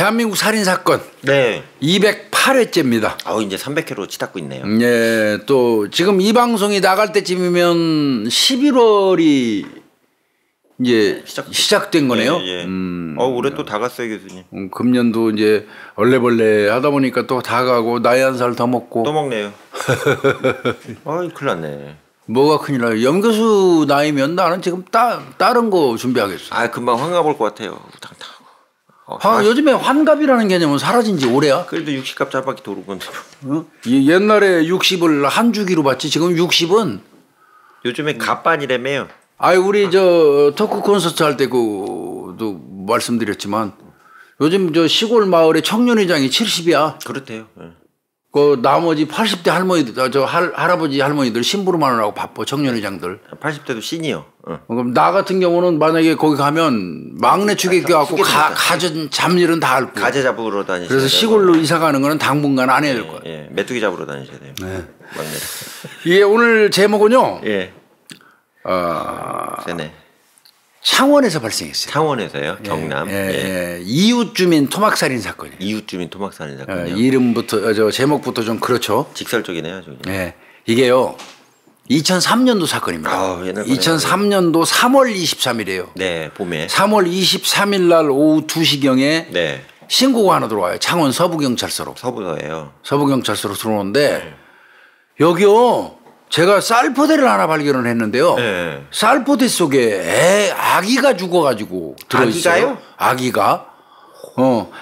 대한민국 살인사건 네. 208회째입니다. 이제 300회로 치닫고 있네요. 예, 또 지금 이 방송이 나갈 때쯤이면 11월이 이제 시작된 거네요. 예, 예. 올해 또 다 갔어요, 교수님. 금년도 이제 얼레벌레 하다 보니까 또 다 가고 나이 한 살 더 먹고. 또 먹네요. 큰일 났네. 뭐가 큰일 나요? 염 교수 나이면 나는 지금 다른 거 준비하겠어. 금방 환갑 올 것 같아요. 요즘에 환갑이라는 개념은 사라진 지 오래야? 그래도 60갑 짤밖에 도는 건데. 옛날에 60을 한 주기로 봤지. 지금 60은 요즘에 갑반이라며요. 우리 저 토크 콘서트 할 때 그도 말씀드렸지만 요즘 저 시골 마을의 청년회장이 70이야. 그렇대요. 네. 그 나머지 80대 할머니들, 할아버지 할머니들 심부름만 하느라고 바빠. 청년회장들. 80대도 시니어. 그럼 나 같은 경우는 만약에 거기 가면 막내 축에 껴갖고 가전 잡일은 다 할 거야. 가재 잡으러 다니셔야 그래서 시골로 이사 가는 거는 당분간 안 해야 될 거야. 예, 메뚜기 잡으러 다니셔야 돼요. 네. 막내. 예, 오늘 제목은요. 예. 세네. 창원에서 발생했어요. 창원에서요? 경남. 이웃 주민 토막살인 사건이에요. 이웃 주민 토막살인 사건이요. 이름부터 제목부터 좀 그렇죠. 직설적이네요, 저기. 네, 이게요. 2003년도 사건입니다. 2003년도 3월 23일이에요. 네, 봄에. 3월 23일 날 오후 2시경에 네. 신고가 하나 들어와요. 창원 서부경찰서로. 서부서예요. 서부경찰서로 들어오는데 여기요. 제가 쌀포대를 하나 발견을 했는데요. 네. 쌀포대 속에 아기가 죽어가지고 들어있어요. 아기가요?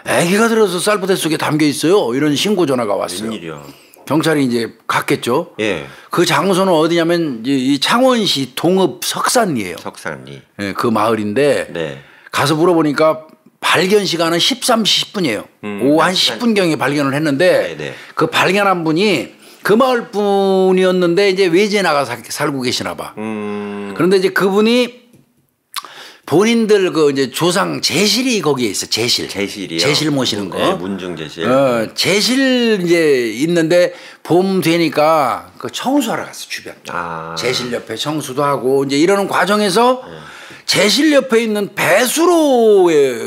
아기가 들어서 쌀포대 속에 담겨 있어요. 이런 신고 전화가 왔어요. 웬일이야. 경찰이 이제 갔겠죠. 예. 그 장소는 어디냐면 이 창원시 동읍 석산리예요. 석산리. 예, 그 마을인데 네. 가서 물어보니까 발견 시간은 13시 10분이에요. 오후 한 10분경에 발견을 했는데 네네. 그 발견한 분이 그 마을 분이었는데 이제 외지에 나가 살고 계시나 봐. 그런데 이제 그분이 본인들 그 이제 조상 제실이 거기에 있어. 제실이요. 제실 모시는 거. 네, 문중 제실. 제실 이제 있는데 봄 되니까 그 청소하러 갔어 주변. 제실 옆에 청소도 하고 이제 이러는 과정에서 제실 옆에 있는 배수로에도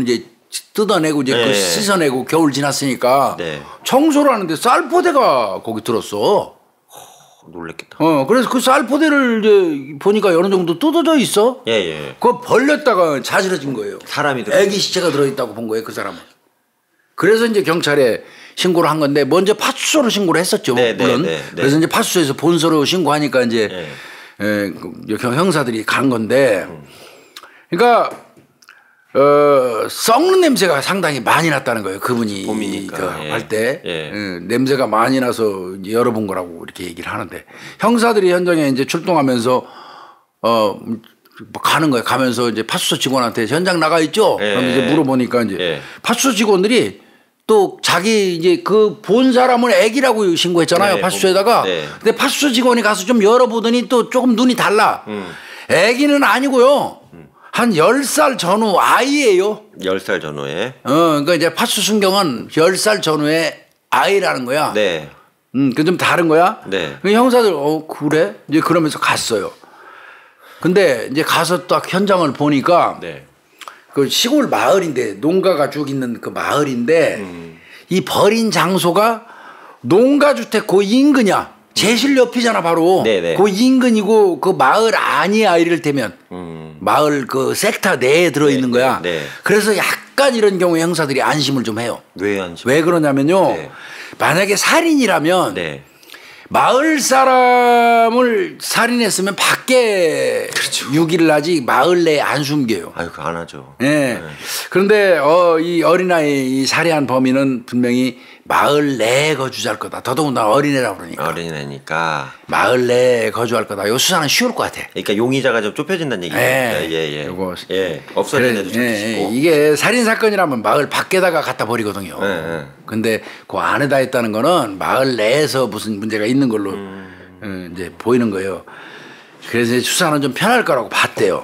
이제 뜯어내고 이제 그 씻어내고 겨울 지났으니까 청소를 하는데 쌀포대가 거기 들었어. 놀랬겠다. 그래서 그 쌀포대를 이제 보니까 어느 정도 뜯어져 있어. 예. 그거 벌렸다가 자지러진 거예요. 사람이 들어. 애기 시체가 들어있다고 본 거예요, 그 사람은. 그래서 이제 경찰에 신고를 한 건데 먼저 파출소로 신고를 했었죠. 물론. 그래서 이제 파출소에서 본서로 신고하니까 이제 형사들이 간 건데, 그러니까. 썩는 냄새가 상당히 많이 났다는 거예요. 그분이 할 때 냄새가 많이 나서 열어본 거라고 이렇게 얘기를 하는데 형사들이 현장에 이제 출동하면서 가는 거예요. 가면서 이제 파출소 직원한테 현장 나가 있죠. 그럼 이제 물어보니까 이제 파출소 직원들이 또 자기 이제 그 본 사람을 애기라고 신고했잖아요. 파출소에다가. 근데 파출소 직원이 가서 좀 열어보더니 또 조금 눈이 달라. 애기는 아니고요. 한 10살 전후 아이예요. 10살 전후에. 그러니까 이제 파수 순경은 10살 전후의 아이라는 거야. 네. 그 좀 다른 거야. 네. 형사들 그래? 이제 그러면서 갔어요. 근데 이제 가서 딱 현장을 보니까 그 시골 마을인데 농가가 쭉 있는 그 마을인데 이 버린 장소가 농가주택 그 인근이야. 제실 옆이잖아 바로. 그 인근이고 그 마을 아니야 이를테면 마을 그 섹터 내에 들어있는 거야. 그래서 약간 이런 경우에 형사들이 안심을 좀 해요. 왜 그러냐면요. 만약에 살인이라면 마을 사람을 살인했으면 밖에 유기를 하지 마을 내에 안 숨겨요. 그거 안 하죠. 그런데 이 어린아이 이 살해한 범인은 분명히 마을 내에 거주할 거다. 더더군다나 어린애라 그러니까. 어린애니까. 마을 내에 거주할 거다. 이 수사는 쉬울 것 같아. 그러니까 용의자가 좀 좁혀진다는 얘기예요. 요거 없어진 애도 좁히시고. 이게 살인 사건이라면 마을 밖에다가 갖다 버리거든요. 근데 그 안에다 했다는 거는 마을 내에서 무슨 문제가 있는 걸로 이제 보이는 거예요. 그래서 수사는 좀 편할 거라고 봤대요.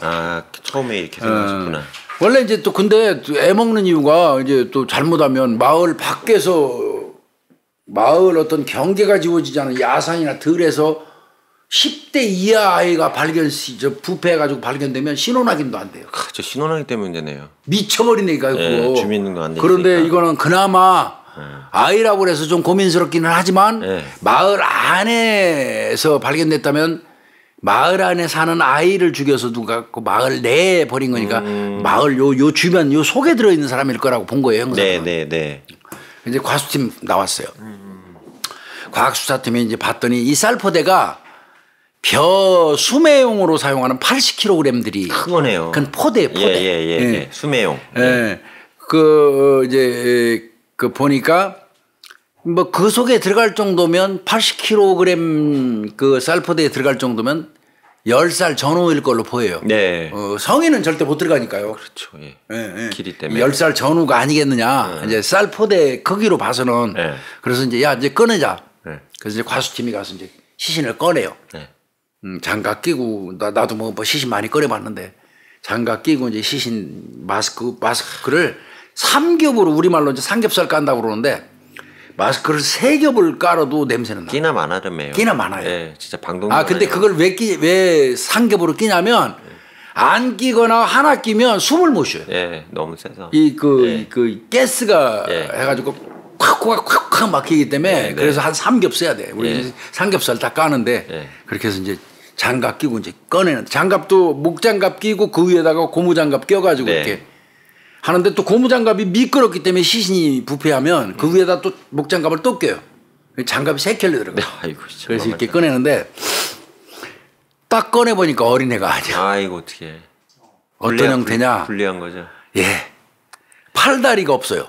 처음에 이렇게 생각하셨구나. 원래 이제 또 근데 애 먹는 이유가 이제 또 잘못하면 마을 밖에서 마을 어떤 경계가 지워지지 않은 야산이나 들에서 10대 이하 아이가 부패해가지고 발견되면 신혼확인도 안 돼요. 저 신혼하기 때문에 되네요. 미쳐버리니까 그거. 주민등록 안 돼. 그런데 이거는 그나마 아이라고 그래서 좀 고민스럽기는 하지만 마을 안에서 발견됐다면 마을 안에 사는 아이를 죽여서 누가 그 마을 내에 버린 거니까 마을 요 주변 요 속에 들어있는 사람일 거라고 본 거예요. 형사는. 네. 이제 과수팀 나왔어요. 과학수사팀이 이제 봤더니 이 쌀포대가 벼 수매용으로 사용하는 80kg들이 큰 거네요. 그건 포대. 예. 수매용. 그 이제 그 보니까 뭐 그 속에 들어갈 정도면 80kg 그 쌀포대에 들어갈 정도면 10살 전후일 걸로 보여요. 네. 성인은 절대 못 들어가니까요. 그렇죠. 길이 때문에. 10살 전후가 아니겠느냐. 이제 쌀포대 크기로 봐서는. 그래서 이제 야 이제 꺼내자. 그래서 이제 과수팀이 가서 이제 시신을 꺼내요. 장갑 끼고 나도 뭐 시신 많이 꺼내봤는데 장갑 끼고 이제 시신 마스크를 3겹으로 우리말로 이제 삼겹살 깐다고 그러는데 마스크를 3겹을 깔아도 냄새는 나. 끼나 마나름해요. 끼나 많아요. 네, 진짜 방동. 근데 그걸 왜 3겹으로 끼냐면 안 끼거나 하나 끼면 숨을 못 쉬어요. 너무 세서. 그 가스가 해가지고 콱콱콱콱 막히기 때문에 그래서 한 3겹 써야 돼. 우리 삼겹살 다 까는데 그렇게 해서 이제 장갑 끼고 이제 꺼내는 장갑도 목장갑 끼고 그 위에다가 고무장갑 껴가지고 이렇게 하는데 또 고무장갑이 미끄럽기 때문에 시신이 부패하면 그 위에다 또 목장갑을 또 껴요. 장갑이 3켤레 들어가요. 그래서 이렇게 꺼내는데 딱 꺼내보니까 어린애가 아니야. 아이고 어떻게. 어떤 형태냐. 불리한 거죠. 팔다리가 없어요.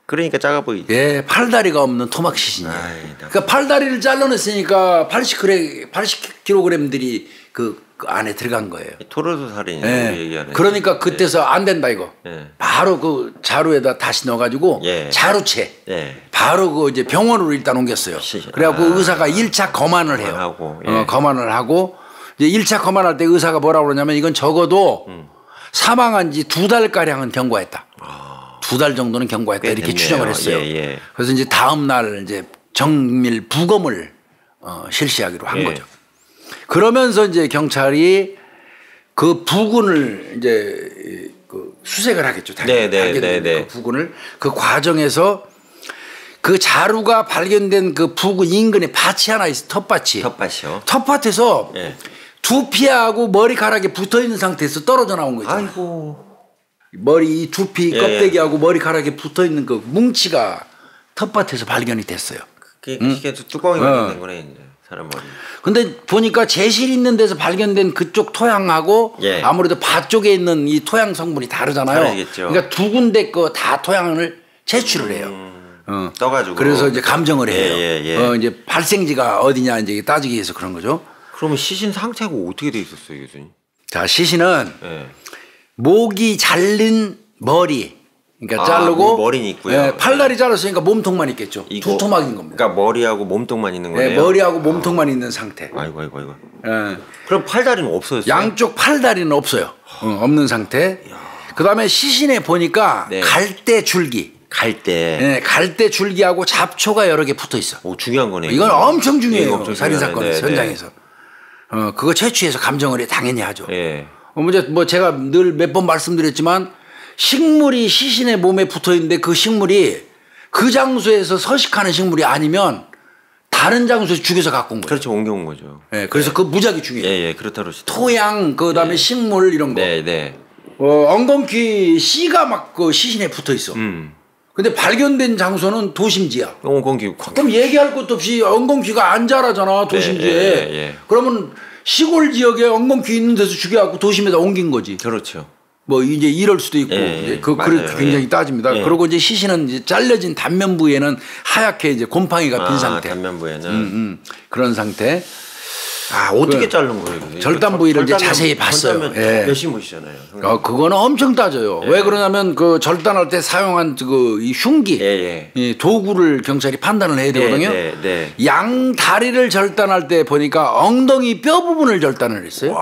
그러니까 작아 보이지. 팔다리가 없는 토막 시신이에요. 그러니까 팔다리를 잘라냈으니까 80kg들이 그 안에 들어간 거예요. 토르도 살인이에요. 그러니까 그때서 안 된다 이거. 바로 그 자루에다 다시 넣어가지고 자루채. 바로 그 이제 병원으로 일단 옮겼어요. 그래갖고 의사가 1차 검안을 해요. 검안을 하고 이제 1차 검안할 때 의사가 뭐라고 그러냐면 이건 적어도 사망한 지 2달 가량은 경과했다. 2달 정도는 경과했다 이렇게 됐네요. 추정을 했어요. 그래서 이제 다음 날 이제 정밀 부검을 실시하기로 한 거죠. 그러면서 이제 경찰이 그 부근을 이제 그 수색을 하겠죠. 그 부근을 그 과정에서 그 자루가 발견된 그 부근 인근에 밭이 하나 있어. 텃밭이요. 텃밭에서 두피하고 머리카락이 붙어 있는 상태에서 떨어져 나온 거죠. 아이고. 머리 두피 껍데기하고 머리카락에 붙어 있는 그 뭉치가 텃밭에서 발견이 됐어요. 그게 뚜껑이 발견된 거네 이제 사람 머리. 근데 보니까 제실 있는 데서 발견된 그쪽 토양하고 아무래도 밭 쪽에 있는 이 토양 성분이 다르잖아요. 다르겠죠. 그러니까 두 군데 거 다 토양을 채취를 해요. 떠가지고. 그래서 이제 감정을 해요. 이제 발생지가 어디냐 이제 따지기 위해서 그런 거죠. 그러면 시신 상태가 어떻게 돼 있었어요, 교수님? 자, 시신은 목이 잘린 머리. 그러니까 자르고 머리는 있고요. 팔다리 잘랐으니까 몸통만 있겠죠. 두 토막인 겁니다. 그러니까 머리하고 몸통만 있는 거예요. 머리하고 몸통만 있는 상태. 아이고. 그럼 팔다리는 없어졌어요? 양쪽 팔다리는 없어요. 없는 상태. 그다음에 시신에 보니까 갈대 줄기. 갈대 줄기하고 잡초가 여러 개 붙어 있어. 중요한 거네요. 이건 엄청 중요해요. 살인 사건에서 현장에서. 그거 채취해서 감정을 당연히 하죠. 뭐 제가 늘 몇 번 말씀드렸지만 식물이 시신의 몸에 붙어 있는데 그 식물이 그 장소에서 서식하는 식물이 아니면 다른 장소에서 죽여서 갖고 온 거예요. 그렇죠. 옮겨온 거죠. 그래서 그 무지하게 중요해요. 그렇다고. 토양, 그 다음에 식물 이런 거. 엉겅퀴 씨가 막 그 시신에 붙어 있어. 근데 발견된 장소는 도심지야. 엉겅퀴. 그럼 얘기할 것도 없이 엉겅퀴가 안 자라잖아, 도심지에. 그러면 시골 지역에 엉겅퀴 있는 데서 죽여갖고 도심에다 옮긴 거지. 그렇죠. 뭐 이제 이럴 수도 있고 그렇게 굉장히 따집니다. 그리고 이제 시신은 이제 잘려진 단면 부위에는 하얗게 이제 곰팡이가 빈 상태. 단면 부위에는 그런 상태. 어떻게 자른 거예요? 절단 부위를 이제 자세히 봤어요. 몇시 못이잖아요. 그거는 엄청 따져요. 왜 그러냐면 그 절단할 때 사용한 그 이 흉기, 이 도구를 경찰이 판단을 해야 되거든요. 양 다리를 절단할 때 보니까 엉덩이 뼈 부분을 절단을 했어요.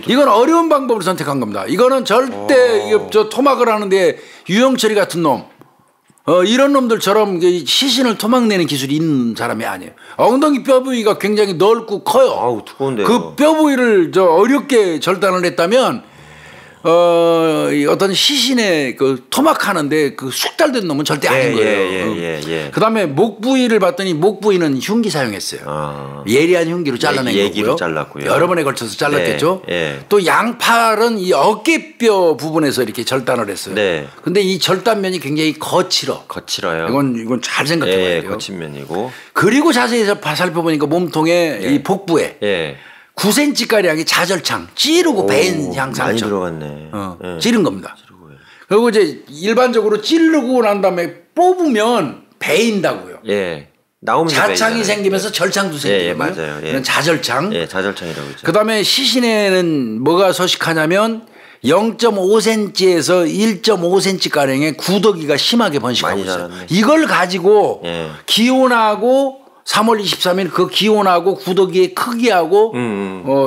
이건 어려운 방법을 선택한 겁니다. 이거는 절대 저 토막을 하는데 유영철이 같은 놈, 이런 놈들처럼 시신을 토막내는 기술이 있는 사람이 아니에요. 엉덩이 뼈 부위가 굉장히 넓고 커요. 아우 두꺼운데요. 그 뼈 부위를 어렵게 절단을 했다면 어떤 시신의 그 토막하는데 그 숙달된 놈은 절대 아닌 거예요. 그다음에 목 부위를 봤더니 목 부위는 흉기 사용했어요. 예리한 흉기로 잘라낸 예기로 거고요. 잘랐고요. 여러 번에 걸쳐서 잘랐겠죠. 또 양팔은 이 어깨뼈 부분에서 이렇게 절단을 했어요. 근데 이 절단면이 굉장히 거칠어요. 이건 잘 생각해봐야 돼요. 거친 면이고. 그리고 자세히 살펴보니까 몸통에 이 복부에 9cm 가량의 자절창 찌르고 베인 향상처럼 많이 들어갔네. 찌른 겁니다. 그리고 이제 일반적으로 찌르고 난 다음에 뽑으면 베인다고요. 나오면 자창이 생기면서 절창도 생기고요. 맞아요. 이런 자절창. 자절창이라고 있죠. 그다음에 시신에는 뭐가 서식하냐면 0.5cm에서 1.5cm 가량의 구더기가 심하게 번식하고 있어요. 이걸 가지고 기온하고 3월 23일 그 기온하고 구더기의 크기하고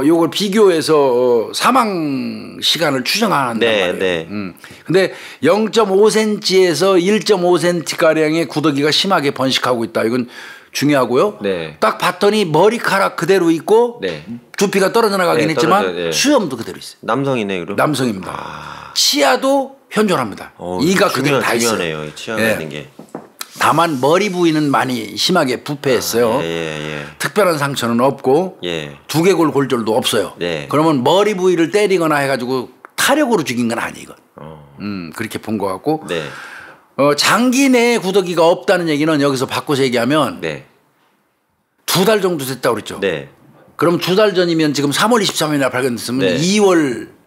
요걸 비교해서 사망 시간을 추정한단 말이에요. 근데 0.5cm에서 1.5cm 가량의 구더기가 심하게 번식하고 있다. 이건 중요하고요. 딱 봤더니 머리카락 그대로 있고 두피가 떨어져 나가긴 했지만 수염도 그대로 있어요. 남성이네 그럼. 남성입니다. 치아도 현존합니다. 이가 그대로 다 있어요. 치아가 있는 게. 다만 머리 부위는 많이 심하게 부패했어요. 특별한 상처는 없고 두개골 골절도 없어요. 그러면 머리 부위를 때리거나 해가지고 타력으로 죽인 건 아니고 그렇게 본 것 같고 장기 내에 구더기가 없다는 얘기는 여기서 바꿔서 얘기하면 2달 정도 됐다고 그랬죠. 그럼 2달 전이면 지금 3월 23일날 발견됐으면 2월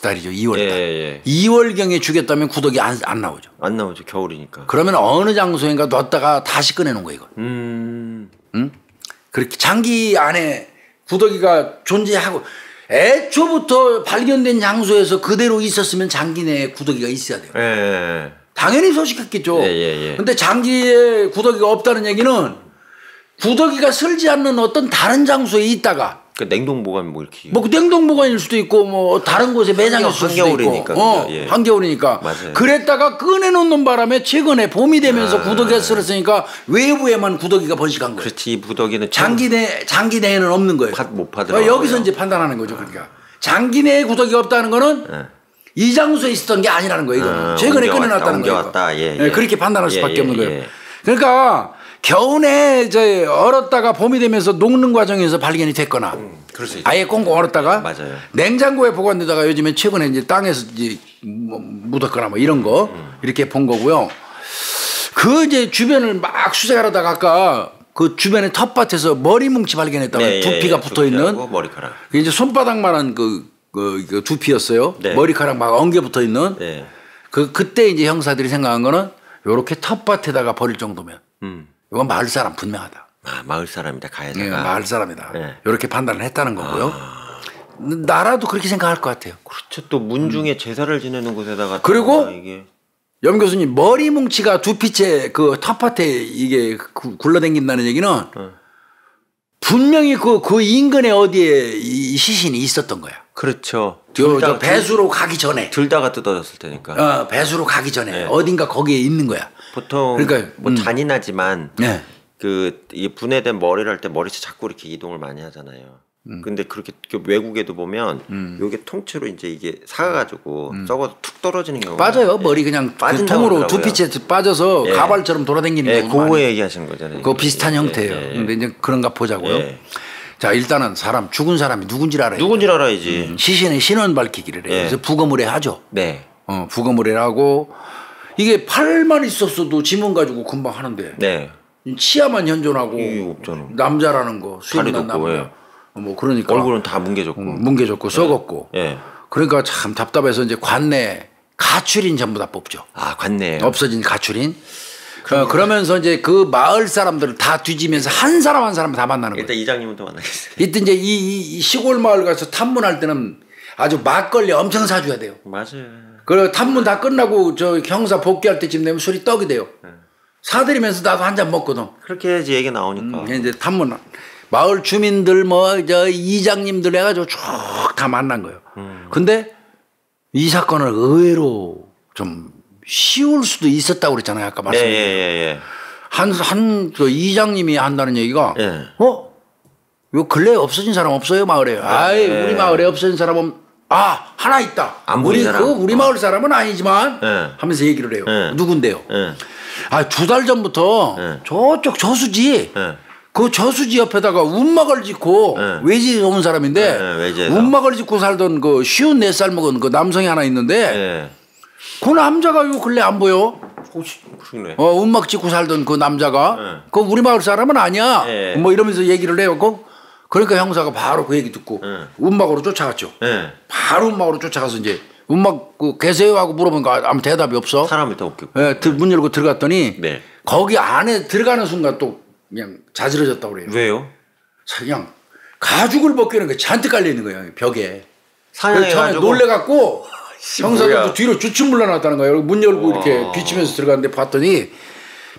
달이죠. 2월 달. 2월경에 죽였다면 구더기 안 나오죠. 안 나오죠. 겨울이니까. 그러면 어느 장소인가 놨다가 다시 꺼내놓은 거예요. 이거. 응? 그렇게 장기 안에 구더기가 존재하고 애초부터 발견된 장소에서 그대로 있었으면 장기 내에 구더기가 있어야 돼요. 당연히 서식했겠죠. 근데 장기에 구더기가 없다는 얘기는 구더기가 슬지 않는 어떤 다른 장소에 있다가 그 냉동보관 뭐 이렇게 뭐 냉동보관일 수도 있고 뭐 다른 곳에 매장했을 수도 있고 한겨울이니까 그랬다가 꺼내놓는 바람에 최근에 봄이 되면서 구더기가 슬었으니까 외부에만 구더기가 번식한 거예요. 그렇지. 이 구더기는 장기 내에는 없는 거예요. 못 파더라고요. 여기서 이제 판단하는 거죠. 그러니까 장기 내에 구더기가 없다는 거는 이 장소에 있었던 게 아니라는 거예요. 이거는. 최근에 꺼내놨다는 거예요. 그렇게 판단할 수밖에 없는 거예요. 그러니까 겨우내 얼었다가 봄이 되면서 녹는 과정에서 발견이 됐거나 아예 꽁꽁 얼었다가 냉장고에 보관되다가 요즘에 최근에 이제 땅에서 이제 묻었거나 뭐 이런 거 이렇게 본 거고요. 그 이제 주변을 막 수색하다가 아까 그 주변에 텃밭에서 머리 뭉치 발견했다가 두피가 붙어 있는 머리카락. 이제 손바닥만한 그 두피였어요. 머리카락 막 엉겨 붙어 있는 그때 이제 형사들이 생각한 거는 요렇게 텃밭에다가 버릴 정도면 이건 마을 사람 분명하다. 마을 사람이다. 가야다가. 마을 사람이다. 이렇게 판단을 했다는 거고요. 나라도 그렇게 생각할 것 같아요. 그렇죠. 또 문중에 제사를 지내는 곳에다가 그리고 염 교수님 머리 뭉치가 두피째 그 텃밭에 이게 굴러다닌다는 얘기는 분명히 그 인근에 어디에 이 시신이 있었던 거야. 그렇죠. 저 배수로 가기 전에. 들다가 뜯어졌을 테니까. 배수로 가기 전에 어딘가 거기에 있는 거야. 보통 그러니까 뭐 잔인하지만 이 분해된 머리를 할 때 머리채 자꾸 이렇게 이동을 많이 하잖아요. 근데 그렇게 외국에도 보면 요게 통째로 이제 이게 사가지고 썩어서 툭 떨어지는 경우가 빠져요. 머리 그냥 그 통으로 두피채 빠져서 가발처럼 돌아다니는 경우가 그거 얘기하시는 거잖아요. 그거 비슷한 형태예요. 근데 이제 그런가 보자고요. 자 일단은 죽은 사람이 누군지 알아요. 누군지 알아야지. 시신의 신원 밝히기를 해요. 그래서 부검 의뢰하죠. 부검 의뢰를 하고 이게 팔만 있었어도 지문 가지고 금방 하는데 치아만 현존하고 남자라는 거 수염난 남자 뭐 그러니까 얼굴은 다 뭉개졌고 썩었고 그러니까 참 답답해서 이제 관내 가출인 전부 다 뽑죠. 관내 없어진 가출인. 그러면서 이제 그 마을 사람들을 다 뒤지면서 한 사람 한 사람 다 만나는 거예요. 일단 이장님부터 만나겠어요. 이때 이제 이 시골 마을 가서 탐문할 때는 아주 막걸리 엄청 사줘야 돼요. 맞아요. 그리고 탐문 다 끝나고 저 형사 복귀할 때쯤 되면 술이 떡이 돼요. 사들이면서 나도 한 잔 먹거든. 그렇게 해야지 얘기 나오니까. 이제 탐문 마을 주민들 뭐 저 이장님들 해가지고 쭉 다 만난 거예요. 근데 이 사건을 의외로 좀 쉬울 수도 있었다고 그랬잖아요. 아까 말씀드린. 예. 그 이장님이 한다는 얘기가 요 근래에 없어진 사람 없어요 마을에. 아이 우리 마을에 없어진 사람은 하나 있다. 우리 마을 사람은 아니지만 하면서 얘기를 해요. 누군데요? 2달 전부터 저쪽 저수지 그 저수지 옆에다가 운막을 짓고 외지에서 온 사람인데 운막을 짓고 살던 그 54살 먹은 그 남성이 하나 있는데 그 남자가 요 근래 안 보여. 운막 짓고 살던 그 남자가 그 우리 마을 사람은 아니야. 뭐 이러면서 얘기를 해요. 그러니까 형사가 바로 그 얘기 듣고 운막으로 쫓아갔죠. 바로 운막으로 쫓아가서 이제 운막 계세요 하고 물어보니까 아무 대답이 없어. 사람이 더 없겠고. 문 열고 들어갔더니 거기 안에 들어가는 순간 또 그냥 자지러졌다고 그래요. 왜요? 그냥 가죽을 벗기는 게 잔뜩 깔려 있는 거예요 벽에. 처음에 놀래갖고 형사가 뒤로 주춤 물러났다는 거예요. 문 열고 이렇게 비치면서 들어갔는데 봤더니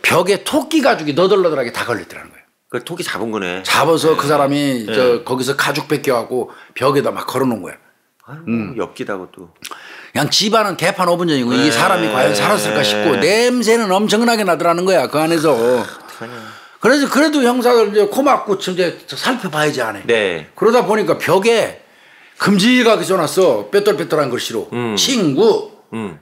벽에 토끼 가죽이 너덜너덜하게 다 걸렸더라는 거예요. 그 토끼 잡은 거네. 잡아서 그 사람이 거기서 가죽 벗겨갖고 벽에다 막 걸어놓은 거야. 엽기다고 또. 그냥 집안은 개판 5분 전이고 이 사람이 과연 살았을까 싶고 냄새는 엄청나게 나더라는 거야 그 안에서. 그래서 그래도 형사들 이제 코 막고 이제 살펴봐야지 안 해. 그러다 보니까 벽에 금지하게 써놨어. 뼈떨뼈떨한 글씨로 친구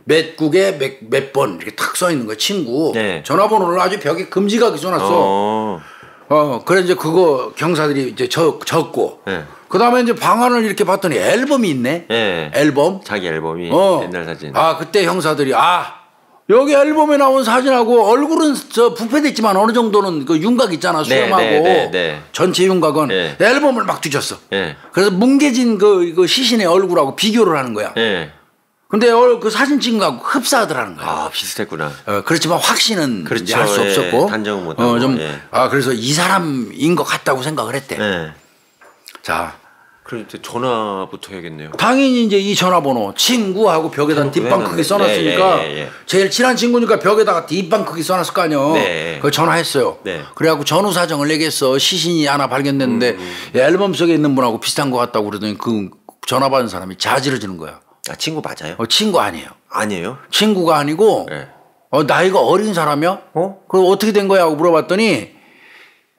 몇 국에 몇 번 이렇게 탁 써 있는 거야. 친구 전화번호를 아주 벽에 금지하게 써놨어. 그래 이제 그거 경사들이 이제 적고 그 다음에 이제 방안을 이렇게 봤더니 앨범이 있네. 앨범. 자기 앨범이 옛날 사진. 그때 형사들이 여기 앨범에 나온 사진하고 얼굴은 부패됐지만 어느 정도는 그 윤곽 있잖아. 수염하고 전체 윤곽은 앨범을 막 뒤졌어. 그래서 뭉개진 그 시신의 얼굴하고 비교를 하는 거야. 근데 그 사진 찍은 거하고 흡사하더라는 거야. 비슷했구나. 그렇지만 확신은 할 수 없었고. 단정은 못하고. 그래서 이 사람인 것 같다고 생각을 했대. 자. 그럼 이제 전화부터 해야겠네요. 당연히 이제 이 전화번호 친구하고 벽에다 뒷방 크게 써놨으니까 제일 친한 친구니까 벽에다가 뒷방 크게 써놨을 거 아니에요. 그걸 전화했어요. 그래갖고 전후 사정을 얘기했어. 시신이 하나 발견됐는데 앨범 속에 있는 분하고 비슷한 것 같다고 그러더니 그 전화 받은 사람이 자지러지는 거야. 친구 맞아요? 친구 아니에요. 아니에요? 친구가 아니고 나이가 어린 사람이야? 그럼 어떻게 된 거야 하고 물어봤더니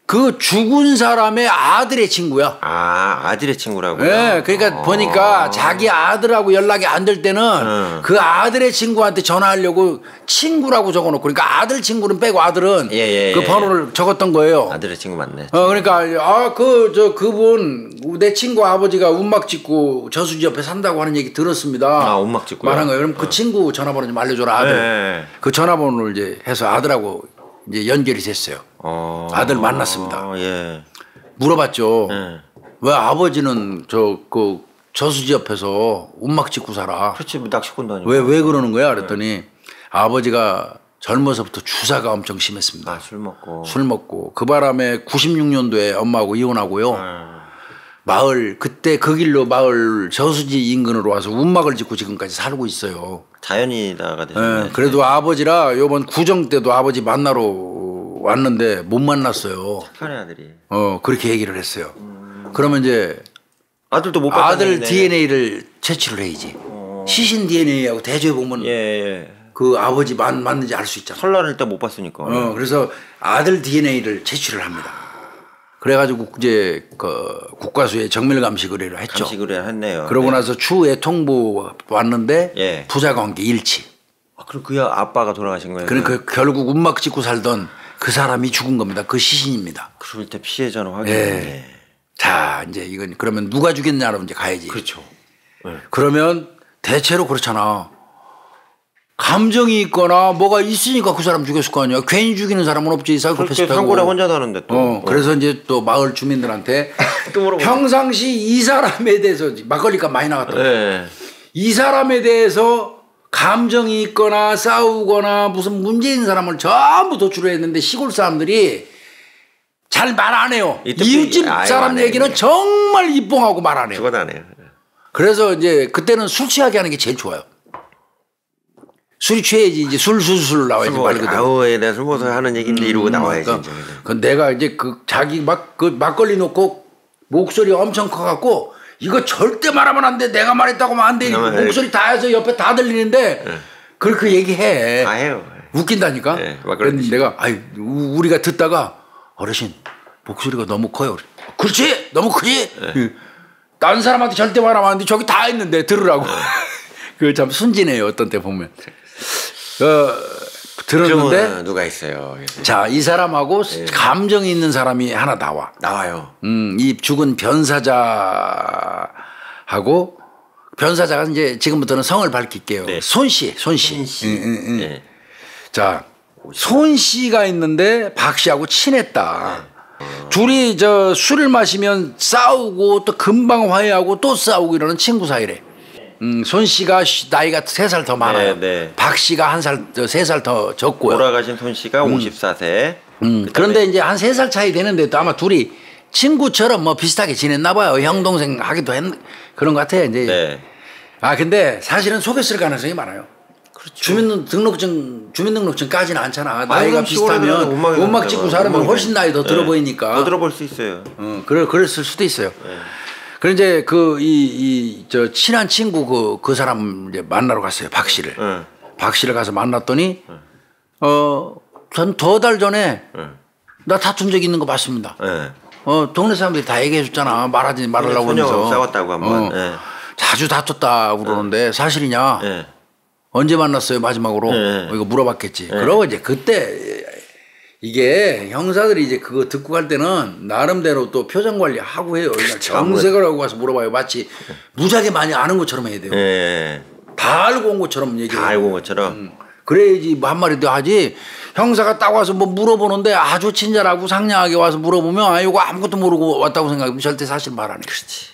그 죽은 사람의 아들의 친구야. 아들의 친구라고요? 네, 그러니까 보니까 자기 아들하고 연락이 안 될 때는 그 아들의 친구한테 전화하려고 친구라고 적어놓고 그러니까 아들 친구는 빼고 아들은 그 번호를 적었던 거예요. 아들의 친구 맞네. 그러니까 그분 내 친구 아버지가 운막 짓고 저수지 옆에 산다고 하는 얘기 들었습니다. 운막 짓고요? 말한 거예요. 그럼 그 친구 전화번호 좀 알려줘라 아들. 그 전화번호를 이제 해서 아들하고 이제 연결이 됐어요. 아들 만났습니다. 물어봤죠. 왜 아버지는 그 저수지 옆에서 운막 짓고 살아? 그렇지, 낚시꾼도 아니고. 왜 그러는 거야? 그랬더니 아버지가 젊어서부터 주사가 엄청 심했습니다. 술 먹고 그 바람에 96년도에 엄마하고 이혼하고요. 그때 그 길로 마을 저수지 인근으로 와서 운막을 짓고 지금까지 살고 있어요. 자연이다가 되셨네. 그래도 아버지라 요번 구정 때도 아버지 만나러 왔는데 못 만났어요. 착한 아들이. 그렇게 얘기를 했어요. 그러면 이제 아들도 못 아들 DNA를 채취를 해야지. 시신 DNA하고 대조해 보면 그 아버지 맞는지 알 수 있잖아. 설날을 일단 못 봤으니까. 그래서 아들 DNA를 채취를 합니다. 그래가지고 이제 그 국과수에 정밀 감식 의뢰를 했죠. 감식 의뢰를 했네요. 그러고 나서 추후에 통보 왔는데 부자관계 일치. 그럼 그 아빠가 돌아가신 거예요? 그러니까 결국 운막 짓고 살던 그 사람이 죽은 겁니다. 그 시신입니다. 그럴 때 피해자는 확인했네. 자 이제 이건 그러면 누가 죽였냐로 이제 가야지. 그렇죠. 그러면 대체로 그렇잖아. 감정이 있거나 뭐가 있으니까 그 사람 죽였을 거 아니야. 괜히 죽이는 사람은 없지. 사이코패스라고. 상고래 혼자 사는데 또. 그래서 이제 또 마을 주민들한테 평상시 이 사람에 대해서 막걸리값 많이 나갔다고. 이 사람에 대해서 감정이 있거나 싸우거나 무슨 문제 있는 사람을 전부 도출을 했는데 시골 사람들이 잘 말 안 해요. 이웃집 사람 얘기는 정말 입봉하고 말 안 해요. 그건 안 해요. 그래서 이제 그때는 술 취하게 하는 게 제일 좋아요. 술이 취해야지 이제 술술 나와야지 말거든. 내가 술 먹어서 하는 얘기인데 이러고 나와야지. 그 내가 이제 그 자기 그 막걸리 놓고 목소리 엄청 커갖고 이거 절대 말하면 안 돼. 내가 말했다고 하면 안 돼. 목소리 다 해서 옆에 다 들리는데 그렇게 얘기해. 다 해요. 웃긴다니까. 네, 그런데 내가 우리가 듣다가 어르신 목소리가 너무 커요. 그렇지 너무 크지. 네. 다른 사람한테 절대 말하면 안 돼. 저기 다 있는데 들으라고. 네. 그 참 순진해요. 어떤 때 보면. 들었는데 누가 있어요. 자, 이 사람하고 네. 감정이 있는 사람이 하나 나와요. 이 죽은 변사자하고 변사자가 이제 지금부터는 성을 밝힐게요. 네. 손 씨. 네. 자, 손 씨가 있는데 박 씨하고 친했다. 둘이 술을 마시면 싸우고 또 금방 화해하고 또 싸우고 이러는 친구 사이래. 손 씨가 나이가 3살 더 많아요. 네. 박 씨가 3살 더 적고요. 돌아가신 손 씨가 54세. 그런데 이제 한 3살 차이 되는데 또 아마 둘이 친구처럼 뭐 비슷하게 지냈나 봐요. 형 동생 하기도 그런 것 같아요. 이제. 네. 근데 사실은 속였을 가능성이 많아요. 그렇죠. 주민등록증까지는 않잖아. 나이가 비슷하면 음악 찍고 살으면 훨씬 나이 더 들어 보이니까. 더 들어볼 수 있어요. 그랬을 수도 있어요. 네. 그래 이제 저 친한 친구 그 사람 이제 만나러 갔어요. 박 씨를. 박 씨를 가서 만났더니 전 2달 전에 나 다툰 적 있는 거 맞습니다. 동네 사람들이 다 얘기해 줬잖아. 말하지 말으려고 하면서. 싸웠다고 한번. 자주 다퉜다고 그러는데 사실이냐? 언제 만났어요 마지막으로? 이거 물어봤겠지. 그러고 이제 그때 이게 형사들이 이제 그거 듣고 갈 때는 나름대로 또 표정 관리하고 해요. 정색을 하고 가서 물어봐요. 마치 무지하게 많이 아는 것처럼 해야 돼요. 다 알고 온 것처럼 얘기해요. 다 알고 온 것처럼. 그래야지 뭐 한마디도 하지. 형사가 딱 와서 뭐 물어보는데 아주 친절하고 상냥하게 와서 물어보면 이거 아무것도 모르고 왔다고 생각하면 절대 사실 말 안 해. 그렇지.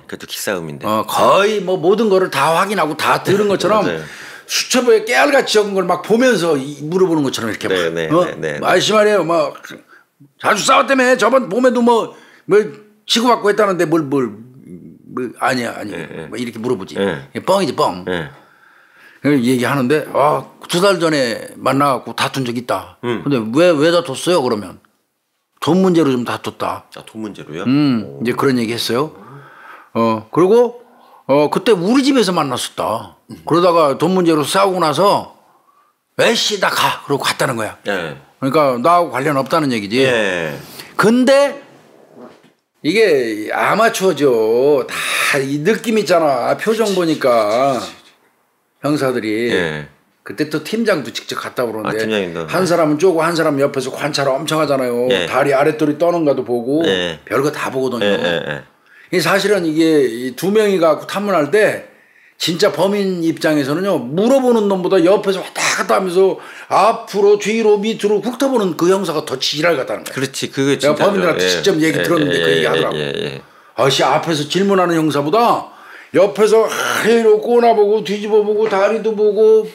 그것도 기싸움인데. 거의 뭐 모든 거를 다 확인하고 다 들은 것처럼 수첩에 깨알같이 적은 걸 막 보면서 물어보는 것처럼 이렇게 아저씨 말이에요. 막 자주 싸웠다며. 저번 봄에도 뭐 치고받고 했다는데 뭘 아니야. 뭐 이렇게 물어보지. 뻥이지 뻥. 얘기하는데 2달 전에 만나갖고 다툰 적 있다. 근데 왜 다퉜어요? 그러면 돈 문제로 좀 다퉜다. 돈 문제로요? 이제 그런 얘기 했어요. 그리고 그때 우리 집에서 만났었다. 그러다가 돈 문제로 싸우고 나서 에이씨 나 가. 그러고 갔다는 거야. 그러니까 나하고 관련 없다는 얘기지. 근데 이게 아마추어죠. 다 이 느낌 있잖아. 표정 보니까 형사들이. 그때 또 팀장도 직접 갔다 그러는데 한 사람은 쪼고 한 사람은 옆에서 관찰을 엄청 하잖아요. 다리 아랫돌이 떠는가도 보고 별거 다 보거든요. 사실은 이게 2명이 갖고 탐문할 때 진짜 범인 입장에서는요 물어보는 놈보다 옆에서 왔다 갔다 하면서 앞으로 뒤로 밑으로 훑어보는 그 형사가 더 지랄 같다는 거야. 그렇지. 그거 진짜 내가 범인들한테 직접 얘기 들었는데 그 얘기 하더라고. 아씨 앞에서 질문하는 형사보다 옆에서 하이로 꼬나보고 뒤집어보고 다리도 보고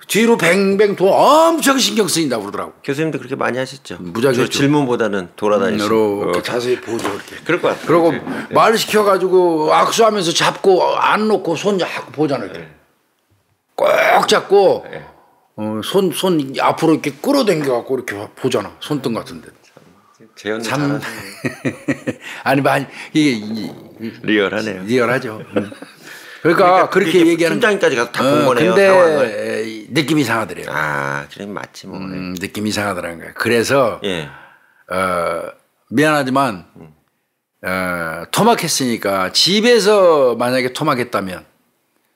뒤로 뱅뱅 엄청 신경 쓰인다고 그러더라고. 교수님도 그렇게 많이 하셨죠. 무지하게 질문보다는 돌아다니시고. 이렇게 자세히 보죠. 이렇게. 그럴 것 같아요. 그리고 말 시켜가지고 악수하면서 잡고 안 놓고 손 자꾸 보잖아요. 이렇게. 꼭 잡고 손 앞으로 이렇게 끌어당겨갖고 이렇게 보잖아. 손등 같은데. 재현도 참 아니 이게 리얼하네요. 리얼하죠. 그러니까 그렇게 얘기하는 팀장님까지 가서 다 본 거네요. 근데 상황을. 느낌이 이상하더래요. 그래 맞지 뭐. 느낌이 이상하더라는 거예요. 그래서 미안하지만 토막했으니까 집에서 만약에 토막했다면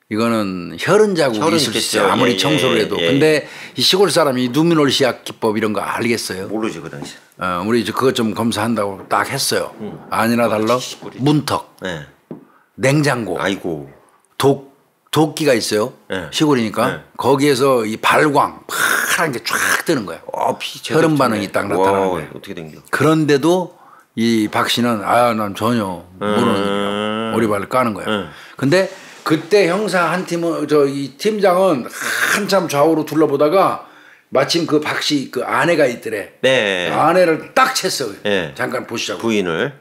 이거는 혈흔 자국이 있을 수 있어요. 아무리 청소를 해도. 근데 이 시골 사람이 누미놀 시약 기법 이런 거 알겠어요? 모르지 그 당시. 우리 이제 그것 좀 검사한다고 딱 했어요. 아니나 달라 문턱, 냉장고, 아이고. 도끼가 있어요. 시골이니까 거기에서 이 발광 파란 게 쫙 뜨는 거야. 혈흔 반응이 딱 나타나는 거야. 어떻게 된겨? 그런데도 이 박 씨는 난 전혀 모르는 오리발을 까는 거야. 근데 그때 형사 한 팀은 이 팀장은 한참 좌우로 둘러보다가 마침 그 박 씨 그 아내가 있더래. 아내를 딱 챘어. 잠깐 보시자고. 부인을.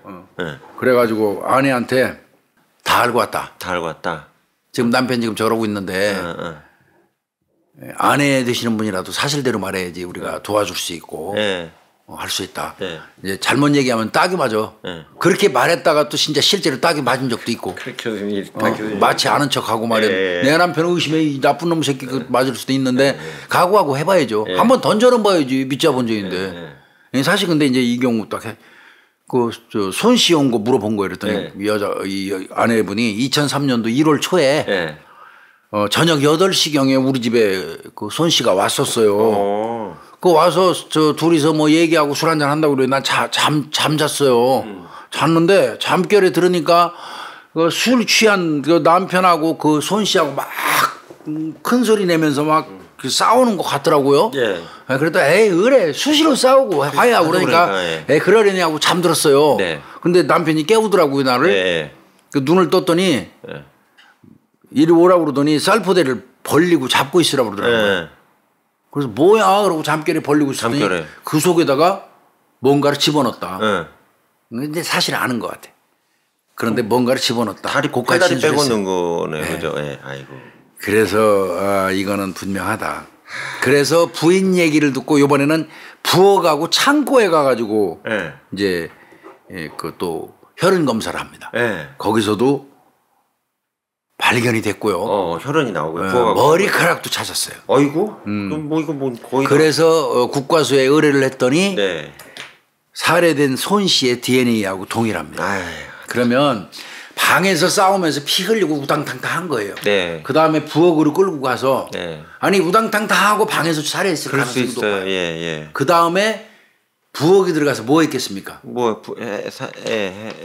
그래가지고 아내한테 다 알고 왔다. 다 알고 왔다. 지금 남편 지금 저러고 있는데 아내 되시는 분이라도 사실대로 말해야지 우리가 도와줄 수 있고 할 수 있다. 네. 이제 잘못 얘기하면 딱이 맞아. 네. 그렇게 말했다가 또 진짜 실제로 딱이 맞은 적도 있고. 교수님, 마치 아는 척하고 말이야. 네. 내 남편 의심해 이 나쁜 놈 새끼 그 맞을 수도 있는데 네. 각오하고 해봐야죠. 네. 한번 던져는 봐야지 믿자 본전인데. 네. 사실 근데 이제 이 경우 딱 해. 손씨 온 거 물어본 거예요. 그랬더니 이 아내분이 2003년도 1월 초에 저녁 8시경에 우리 집에 그 손씨가 왔었어요. 그 와서 둘이서 뭐 얘기하고 술 한잔 한다고 그래. 난 잠잤어요. 잤는데 잠결에 들으니까 그 술 취한 그 남편하고 그 손씨하고 막 큰 소리 내면서 막 싸우는 것 같더라고요. 그래도 에이 그래 수시로 싸우고 화해하고 그러니까 에이 그러려냐고 잠들었어요. 근데 남편이 깨우더라고요 나를. 그 눈을 떴더니 이리 오라고 그러더니 쌀포대를 벌리고 잡고 있으라고 그러더라고요. 그래서 뭐야 그러고 잠결에 벌리고 있었더니 그 속에다가 뭔가를 집어넣었다. 근데 사실 아는 것 같아. 그런데 뭔가를 집어넣었다. 팔다리 빼고 넣은 거네. 그죠? 아이고. 그래서 이거는 분명하다. 그래서 부인 얘기를 듣고 이번에는 부엌하고 창고에 가가지고 이제 그 또 혈흔 검사를 합니다. 거기서도 발견이 됐고요. 혈흔이 나오고요. 머리카락도 찾았어요. 어이구. 그럼 뭐 이거 뭐 거의. 그래서 국과수에 의뢰를 했더니 살해된 손 씨의 DNA하고 동일합니다. 그러면 방에서 싸우면서 피 흘리고 우당탕탕 한 거예요. 그 다음에 부엌으로 끌고 가서 아니 우당탕탕 하고 방에서 살해했을 가능성이 높아요. 그 다음에 부엌에 들어가서 뭐 했겠습니까?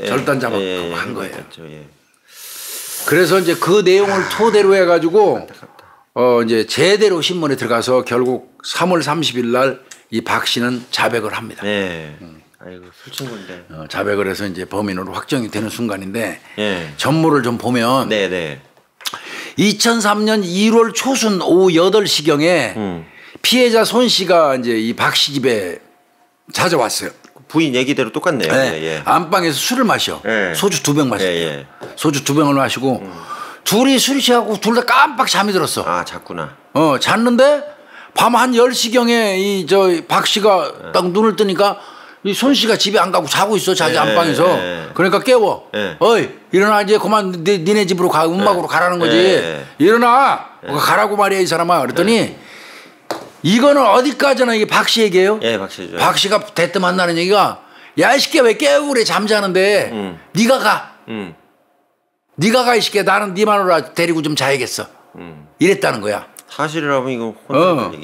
절단 작업하고 한 거예요. 그래서 이제 그 내용을 토대로 해가지고 이제 제대로 신문에 들어가서 결국 3월 30일 날 이 박 씨는 자백을 합니다. 아이고 술친구인데. 자백을 해서 이제 범인으로 확정이 되는 순간인데 전모를 좀 보면 2003년 1월 초순 오후 8시경에 피해자 손 씨가 이제 이 박 씨 집에 찾아왔어요. 부인 얘기대로 똑같네요. 안방에서 술을 마셔. 소주 2병 마셨대요. 소주 2병을 마시고 둘이 술이 취하고 둘 다 깜빡 잠이 들었어. 잤구나. 잤는데 밤 한 10시경에 이 박 씨가 딱 눈을 뜨니까 이 손 씨가 집에 안 가고 자고 있어. 자기 안방에서. 그러니까 깨워. 어이 일어나 이제 그만 니네 집으로 가. 음악으로 가라는 거지. 일어나. 가라고 말이야 이 사람아. 그랬더니 이거는 어디까지나 이게 박 씨 얘기예요? 박 씨죠. 박 씨가 대뜸 한다는 얘기가 야 이 새끼야 왜 깨우고 그래 잠자는데 네가 가. 네가 가 이 새끼야. 나는 네 마누라 데리고 좀 자야겠어. 이랬다는 거야. 사실이라면 이거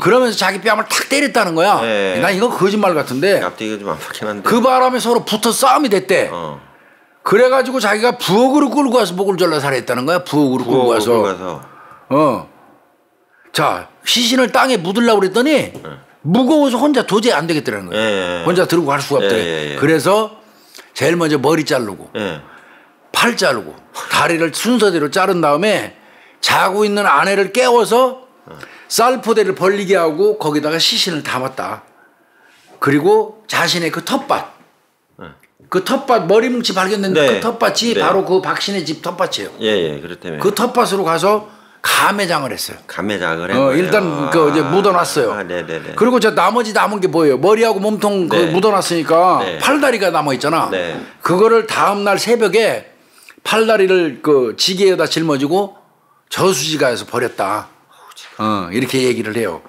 그러면서 자기 뺨을 탁 때렸다는 거야. 난 이거 거짓말 같은데 앞뒤가 좀 안 맞긴 한데 그 바람에 서로 붙어 싸움이 됐대. 그래가지고 자기가 부엌으로 끌고 가서 목을 잘라 살해했다는 거야. 부엌으로 끌고 가서. 자 시신을 땅에 묻으려고 그랬더니 무거워서 혼자 도저히 안 되겠더라는 거야. 혼자 들고 갈 수가 없더래. 그래서 제일 먼저 머리 자르고 팔 자르고 다리를 순서대로 자른 다음에 자고 있는 아내를 깨워서 쌀포대를 벌리게 하고 거기다가 시신을 담았다. 그리고 자신의 그 텃밭 그 텃밭 머리뭉치 발견됐는데 그 텃밭이 바로 그 박신의 집 텃밭이에요. 그렇다면 그 텃밭으로 가서 감매장을 했어요. 감매장을 했어요. 일단 그 이제 묻어놨어요. 그리고 저 나머지 남은 게 뭐예요? 머리하고 몸통 그 묻어놨으니까 팔다리가 남아 있잖아. 그거를 다음 날 새벽에 팔다리를 그 지게에다 짊어지고 저수지가에서 버렸다. 이렇게 얘기를 해요.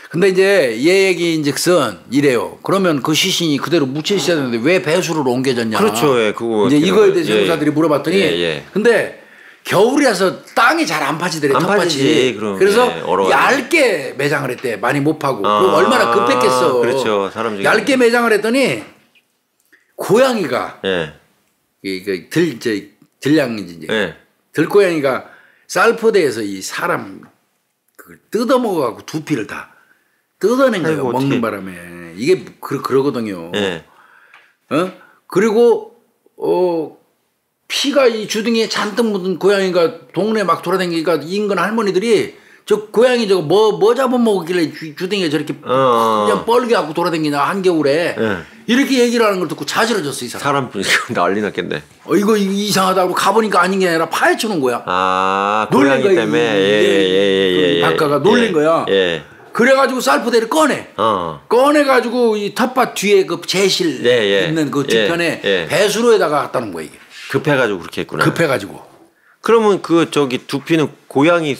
근데 이제 얘 얘기인즉슨 이래요. 그러면 그 시신이 그대로 묻혀 있어야 되는데 왜 배수로 옮겨졌냐? 그렇죠. 그거 이제 이거에 대해서 전문가들이 물어봤더니 근데 겨울이라서 땅이 잘 안 파지더래. 텃밭이. 그래서 얇게 매장을 했대. 많이 못 파고. 그럼 얼마나 급했겠어. 그렇죠. 사람 얇게 매장을 했더니 고양이가 들량이지 들고양이가 쌀포대에서 이 사람 그걸 뜯어먹어갖고 두피를 다 뜯어낸 거예요. 먹는 바람에. 이게 그러거든요. 그리고 피가 이 주둥이에 잔뜩 묻은 고양이가 동네 막 돌아다니니까 인근 할머니들이 저 고양이 저거 뭐 잡아먹었길래 주둥이에 저렇게 그냥 뻘게 갖고 돌아다니냐 한겨울에 이렇게 얘기를 하는 걸 듣고 자지러졌어 이 사람. 난리 났겠네. 이거 이상하다고 가보니까 아닌 게 아니라 파헤치는 거야. 놀란 거야. 때문에. 박가가 놀란 거야. 그래가지고 쌀포대를 꺼내. 꺼내가지고 이 텃밭 뒤에 그 제실 있는 그 뒤편에 배수로에다가 갖다 놓은 거야 이게. 급해가지고 그렇게 했구나. 급해가지고. 그러면 그 저기 두피는 고양이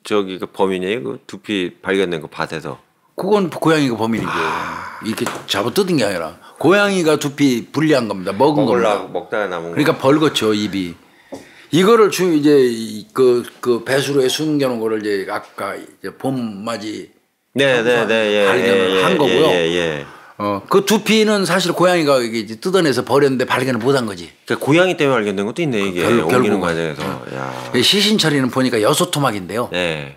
저기 그 범인이에요? 그 두피 발견된 거 밭에서. 그건 고양이가 범인이죠. 이렇게 잡아 뜯은 게 아니라 고양이가 두피 분리한 겁니다. 먹은 겁니다. 먹다가 남은 거. 그러니까 벌겋죠 입이. 이거를 이제 그 배수로에 숨겨놓은 거를 이제 아까 이제 봄맞이 발견을 한 거고요. 그 두피는 사실 고양이가 이게 뜯어내서 버렸는데 발견을 못한 거지. 그러니까 고양이 때문에 발견된 것도 있네 이게. 옮기는 과정에서. 시신 처리는 보니까 여소토막인데요. 네.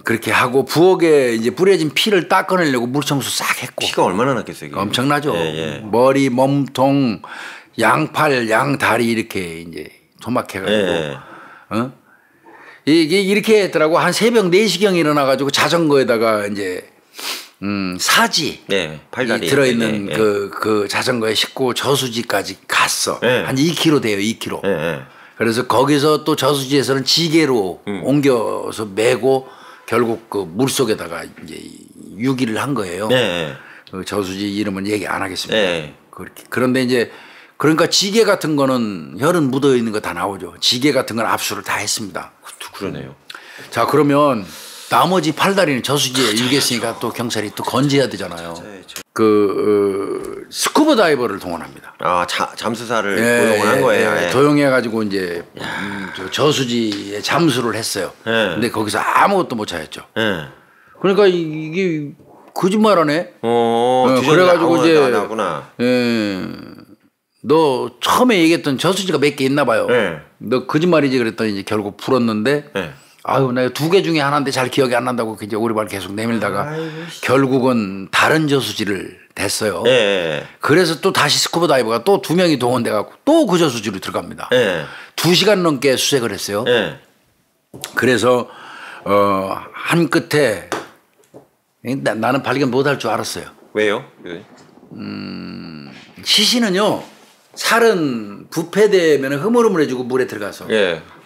그렇게 하고 부엌에 이제 뿌려진 피를 닦아내려고 물청소 싹 했고. 피가 얼마나 났겠어요? 이게? 엄청나죠. 머리, 몸통, 양팔, 양다리 이렇게 이제 토막해가지고. 이게 이렇게 했더라고. 한 새벽 4시경에 일어나가지고 자전거에다가 이제 사지 팔다리 들어있는 그 자전거에 싣고 저수지까지 갔어. 한 2km 돼요. 2km. 그래서 거기서 또 저수지에서는 지게로 옮겨서 메고 결국 그 물속에다가 이제 유기를 한 거예요. 그 저수지 이름은 얘기 안 하겠습니다. 그런데 이제 그러니까 지게 같은 거는 혈은 묻어 있는 거 다 나오죠. 지게 같은 건 압수를 다 했습니다. 그러네요. 자 그러면 나머지 팔다리는 저수지에 유기했으니까 또 경찰이 또 건져야 되잖아요. 스쿠버 다이버를 동원합니다. 잠수사를 고용을 한 거예요. 도용해가지고 이제 저수지에 잠수를 했어요. 근데 거기서 아무것도 못 찾았죠. 그러니까 이게 거짓말하네. 그래가지고 이제 너 처음에 얘기했던 저수지가 몇 개 있나 봐요. 너 거짓말이지 그랬더니 이제 결국 풀었는데 아유 내가 2개 중에 하나인데 잘 기억이 안 난다고 이제 오리발 계속 내밀다가 결국은 다른 저수지를 댔어요. 그래서 또 다시 스쿠버 다이버가 또 2명이 동원돼 갖고 또 그 저수지로 들어갑니다. 2시간 넘게 수색을 했어요. 그래서 한 끝에 나는 발견 못할 줄 알았어요. 왜요? 시신은요 살은 부패되면 흐물흐물해지고 물에 들어가서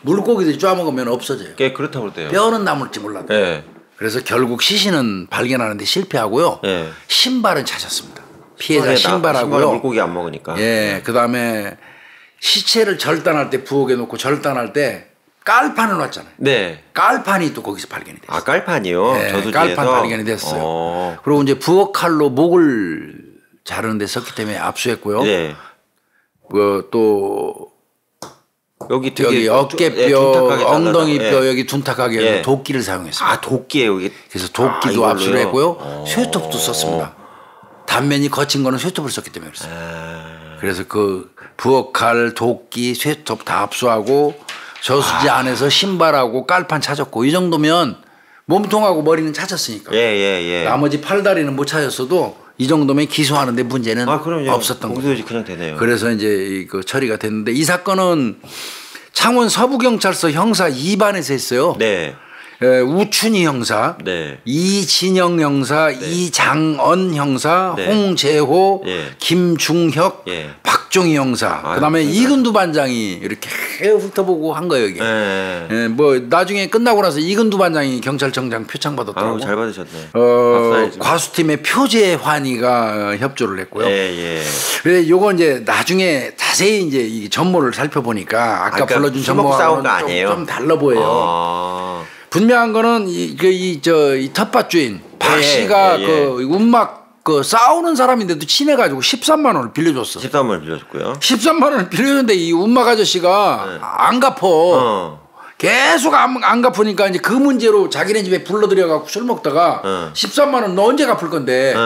물고기들이 쪼아먹으면 없어져요. 그렇다고 그래요. 뼈는 남을지 몰라도. 그래서 결국 시신은 발견하는데 실패하고요. 신발은 찾았습니다. 피해자 신발하고요. 물고기 안 먹으니까. 그다음에 시체를 절단할 때 부엌에 놓고 절단할 때 깔판을 놨잖아요. 깔판이 또 거기서 발견이 됐어요. 깔판이요? 저수지에서? 깔판 발견이 됐어요. 그리고 이제 부엌 칼로 목을 자르는 데 썼기 때문에 압수했고요. 또 여기 어깨뼈, 엉덩이뼈 여기 둔탁하게 도끼를 사용했습니다. 도끼에 여기. 그래서 도끼도 압수를 했고요. 쇠톱도 썼습니다. 단면이 거친 거는 쇠톱을 썼기 때문에 그렇습니다. 그래서 그 부엌칼, 도끼, 쇠톱 다 압수하고 저수지 안에서 신발하고 깔판 찾았고 이 정도면 몸통하고 머리는 찾았으니까. 나머지 팔다리는 못 찾았어도 이 정도면 기소하는데 문제는 없었던 거죠. 그냥 되네요. 그래서 이제 그 처리가 됐는데 이 사건은 창원 서부경찰서 형사 2반에서 했어요. 우춘희 형사, 이진영 형사, 이장언 형사, 홍재호, 김중혁, 박종희 형사, 그다음에 이근두 반장이 이렇게 훑어보고 한 거예요 이게. 뭐 나중에 끝나고 나서 이근두 반장이 경찰청장 표창 받았더라고. 잘 받으셨네. 과수팀의 표재환이가 협조를 했고요. 그래 요거 이제 나중에 자세히 이제 이 전모를 살펴보니까 아까 불러준 전모하고는 좀 달라 보여요. 분명한 거는 이 텃밭 주인 박 씨가 그 운막 그 싸우는 사람인데도 친해가지고 13만 원을 빌려줬어. 13만 원 빌려줬고요. 13만 원을 빌려줬는데 이 운막 아저씨가 안 갚어. 계속 안 갚으니까 이제 그 문제로 자기네 집에 불러들여갖고 술 먹다가 13만 원 너 언제 갚을 건데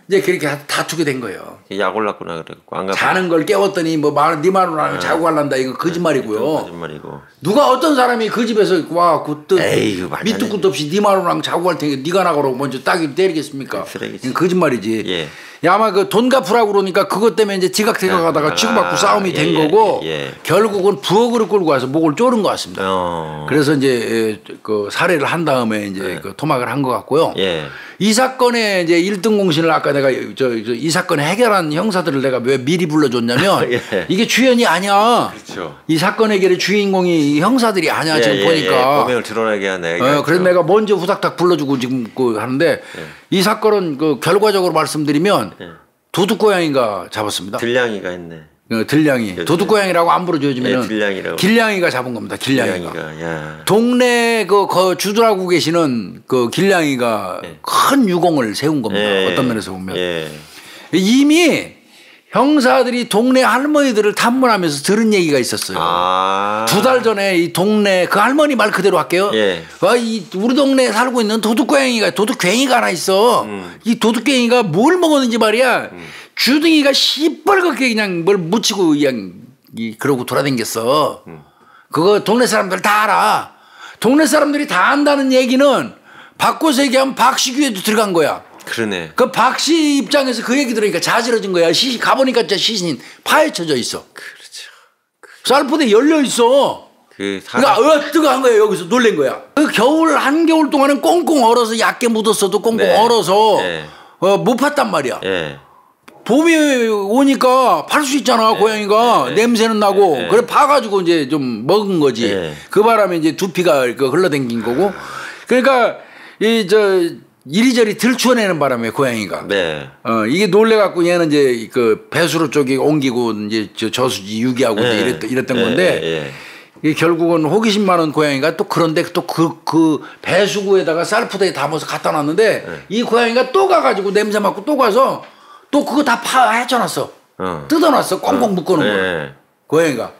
이제 그렇게 다투게 된 거예요. 약 올랐구나 그래갖고 안 갚아. 자는 걸 깨웠더니 뭐 네 만 원 하면 자고 갈란다 이거 거짓말이고요. 거짓말이고. 누가 어떤 사람이 그 집에서 와 그때 밑도 끝도 없이 네 만 원 하면 자고 갈 테니까 네가 나가라고 먼저 따기 때리겠습니까? 쓰레기지. 거짓말이지. 아마 그 돈 갚으라고 그러니까 그것 때문에 이제 지각생각하다가 치고받고 싸움이 된 거고 결국은 부엌으로 끌고 가서 목을 조른 것 같습니다. 그래서 이제 그 살해를 한 다음에 이제 그 토막을 한 것 같고요. 이 사건의 이제 1등 공신을 아까 내가 이 사건을 해결한 형사들을 내가 왜 미리 불러줬냐면 이게 주연이 아니야. 그렇죠. 이 사건 해결의 주인공이 형사들이 아니야 지금 보니까. 범행을 드러나게 한 애가. 그래서 내가 먼저 후닥닥 불러주고 지금 그 하는데 이 사건은 그 결과적으로 말씀드리면 도둑고양이가 잡았습니다. 들량이가 했네. 들량이 도둑고양이라고 안 불러줘야지면 길냥이가 잡은 겁니다. 길냥이가. 동네 그 주둔하고 계시는 그 길냥이가 큰 유공을 세운 겁니다. 어떤 면에서 보면 이미 형사들이 동네 할머니들을 탐문하면서 들은 얘기가 있었어요. 2달 전에 이 동네 그 할머니 말 그대로 할게요. 우리 동네에 살고 있는 도둑괭이가 하나 있어. 이 도둑괭이가 뭘 먹었는지 말이야. 주둥이가 시뻘겋게 그냥 뭘 묻히고 그냥 그러고 돌아다녔어. 그거 동네 사람들 다 알아. 동네 사람들이 다 안다는 얘기는 바꿔서 얘기하면 박씨귀에도 들어간 거야. 그러네. 그 박씨 입장에서 그 얘기 들으니까 자지러진 거야. 가보니까 진짜 시신이 파헤쳐져 있어. 그렇죠. 쌀포대 열려 있어. 그러니까 뜨거운 거야. 여기서 놀란 거야. 그 겨울 한겨울 동안은 꽁꽁 얼어서 얇게 묻었어도 꽁꽁 얼어서 못 팠단 말이야. 봄이 오니까 팔 수 있잖아. 고양이가 냄새는 나고 그래 파가지고 이제 좀 먹은 거지. 그 바람에 이제 두피가 흘러댕긴 거고. 그러니까 이리저리 들추어내는 바람에 고양이가 이게 놀래갖고 얘는 이제 그 배수로 쪽에 옮기고 이제 저수지 유기하고 이랬던 건데 이게 결국은 호기심 많은 고양이가 또 그런데 또 그 배수구에다가 쌀포대에 담아서 갖다 놨는데 이 고양이가 또 가가지고 냄새 맡고 또 가서 또 그거 다 헤쳐놨어. 뜯어놨어. 꽁꽁 묶어놓은 거야. 고양이가.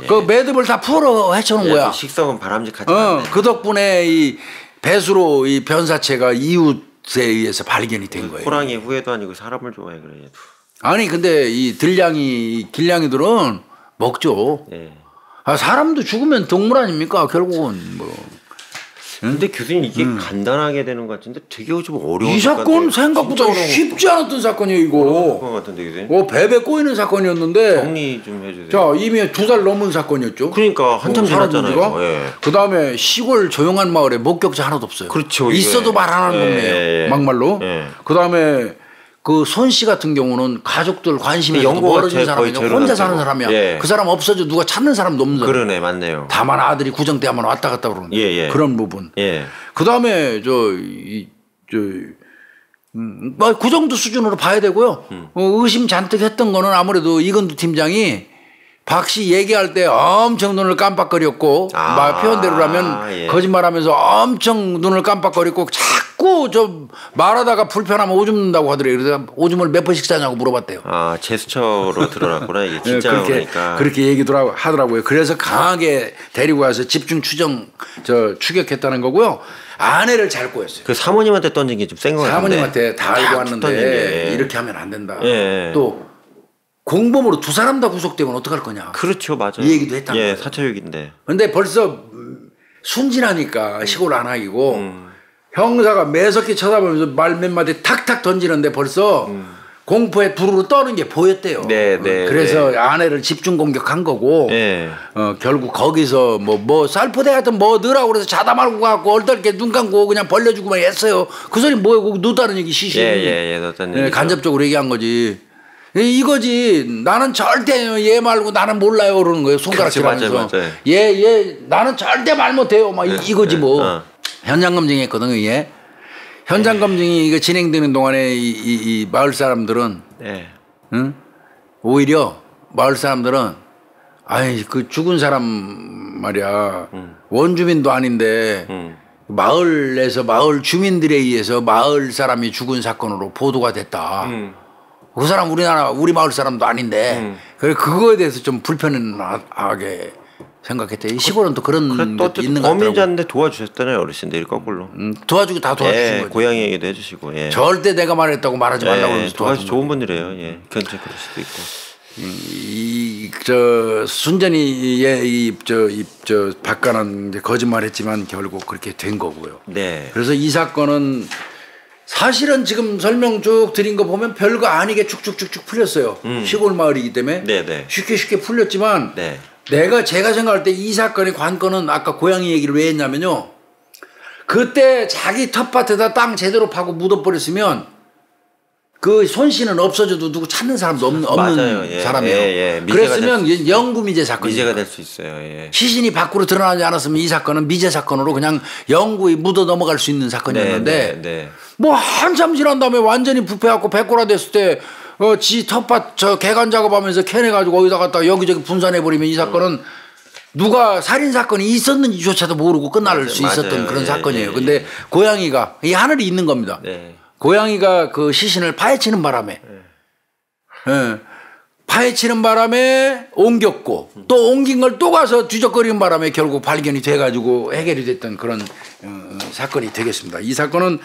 그 매듭을 다 풀어 헤쳐놓은 거야. 식성은 바람직하지 않네. 그 덕분에 이 배수로 이 변사체가 이웃에 의해서 발견이 된 거예요. 호랑이 후회도 아니고 사람을 좋아해 그래. 아니 근데 이 길냥이들은 먹죠. 사람도 죽으면 동물 아닙니까? 결국은 뭐. 근데 교수님 이게 간단하게 되는 것 같은데 되게 좀 어려운 이 사건 생각보다 쉽지 않았던 사건이에요 이거. 것 같은데 교수님. 배배 꼬이는 사건이었는데. 정리 좀 해주세요. 자 이미 2달 넘은 사건이었죠. 그러니까 한참 지났잖아요. 그 다음에 시골 조용한 마을에 목격자 하나도 없어요. 그렇죠. 있어도 말 안 하는 동네예요. 막말로. 그 다음에 그 손 씨 같은 경우는 가족들 관심에서 멀어진 사람이냐 혼자 사는 사람이야. 그 사람 없어져 누가 찾는 사람도 없는 사람. 그러네 맞네요. 다만 아들이 구정 때 한번 왔다 갔다 그러는 그런 부분. 그 다음에 그 정도 수준으로 봐야 되고요. 의심 잔뜩 했던 거는 아무래도 이건두 팀장이 박씨 얘기할 때 엄청 눈을 깜빡거렸고 표현대로라면 거짓말하면서 엄청 눈을 깜빡거렸고 자꾸 말하다가 불편하면 오줌 는다고 하더래요. 그래서 오줌을 몇 번씩 싸냐고 물어봤대요. 제스처로 드러났구나. 이게 진짜 그렇게 얘기도 하더라고요. 그래서 강하게 데리고 와서 집중 추격했다는 거고요. 아내를 잘 꼬였어요. 그 사모님한테 던진 게 좀 센 거 같은데. 사모님한테 다 알고 왔는데 이렇게 하면 안 된다. 또 공범으로 2사람 다 구속되면 어떡할 거냐. 그렇죠. 맞아요. 이 얘기도 했단 말이에요. 사찰육인데. 근데 벌써 순진하니까 시골 안 하기고 형사가 매섭게 쳐다보면서 말 몇 마디 탁탁 던지는데 벌써 공포에 부르르 떠는 게 보였대요. 그래서 아내를 집중 공격한 거고 결국 거기서 뭐 쌀포대 같은 뭐 넣으라고 그래서 자다 말고 가고 얼떨게 눈 감고 그냥 벌려주고만 했어요. 그 소리 뭐예요? 넣었다는 얘기 시시. 넣었다는 간접적으로 얘기한 거지. 이거지. 나는 절대 얘 말고 나는 몰라요 그러는 거예요. 손가락질하면서. 얘 나는 절대 말 못해요. 막 이거지 뭐. 현장 검증했거든요. 얘. 현장 검증이 이거 진행되는 동안에 이 마을 사람들은 오히려 마을 사람들은 그 죽은 사람 말이야 원주민도 아닌데 마을에서 마을 주민들에 의해서 마을 사람이 죽은 사건으로 보도가 됐다. 그 사람 우리 마을 사람도 아닌데 그거에 대해서 좀 불편하게 생각했대. 이 시골은 또 그런 것도 있는 것 같더라고. 범인자인데 도와주셨잖아요. 어르신들 거꾸로. 도와주고 다 도와주신 거죠. 고양이 얘기도 해주시고. 절대 내가 말했다고 말하지 말라고 그러면서 도와주신 좋은 분이래요. 견제 그럴 수도 있고. 순전히 박가는 이제 거짓말했지만 결국 그렇게 된 거고요. 그래서 이 사건은 사실은 지금 설명 쭉 드린 거 보면 별거 아니게 쭉쭉쭉쭉 풀렸어요. 시골 마을이기 때문에 네네. 쉽게 풀렸지만 네. 제가 생각할 때 이 사건의 관건은 아까 고양이 얘기를 왜 했냐면요. 그때 자기 텃밭에다 땅 제대로 파고 묻어버렸으면 그 손씨는 없어져도 누구 찾는 사람도 없는 사람이에요. 예. 그랬으면 영구미제 사건이에요. 미제가 될 수 있어요. 예. 시신이 밖으로 드러나지 않았으면 이 사건은 미제 사건으로 그냥 영구히 묻어 넘어갈 수 있는 사건이었는데 네. 뭐 한참 지난 다음에 완전히 부패하고 백골화 됐을 때 지 텃밭 저 개간 작업하면서 캐내가지고 거기다 갖다가 여기저기 분산해버리면 이 사건은 누가 살인 사건이 있었는지조차도 모르고 끝날 수 있었던 그런 사건이에요. 근데 고양이가 이 하늘이 있는 겁니다. 네. 고양이가 그 시신을 파헤치는 바람에 파헤치는 바람에 옮겼고 또 옮긴 걸 또 가서 뒤적거리는 바람에 결국 발견이 돼가지고 해결이 됐던 그런 사건이 되겠습니다. 이 사건은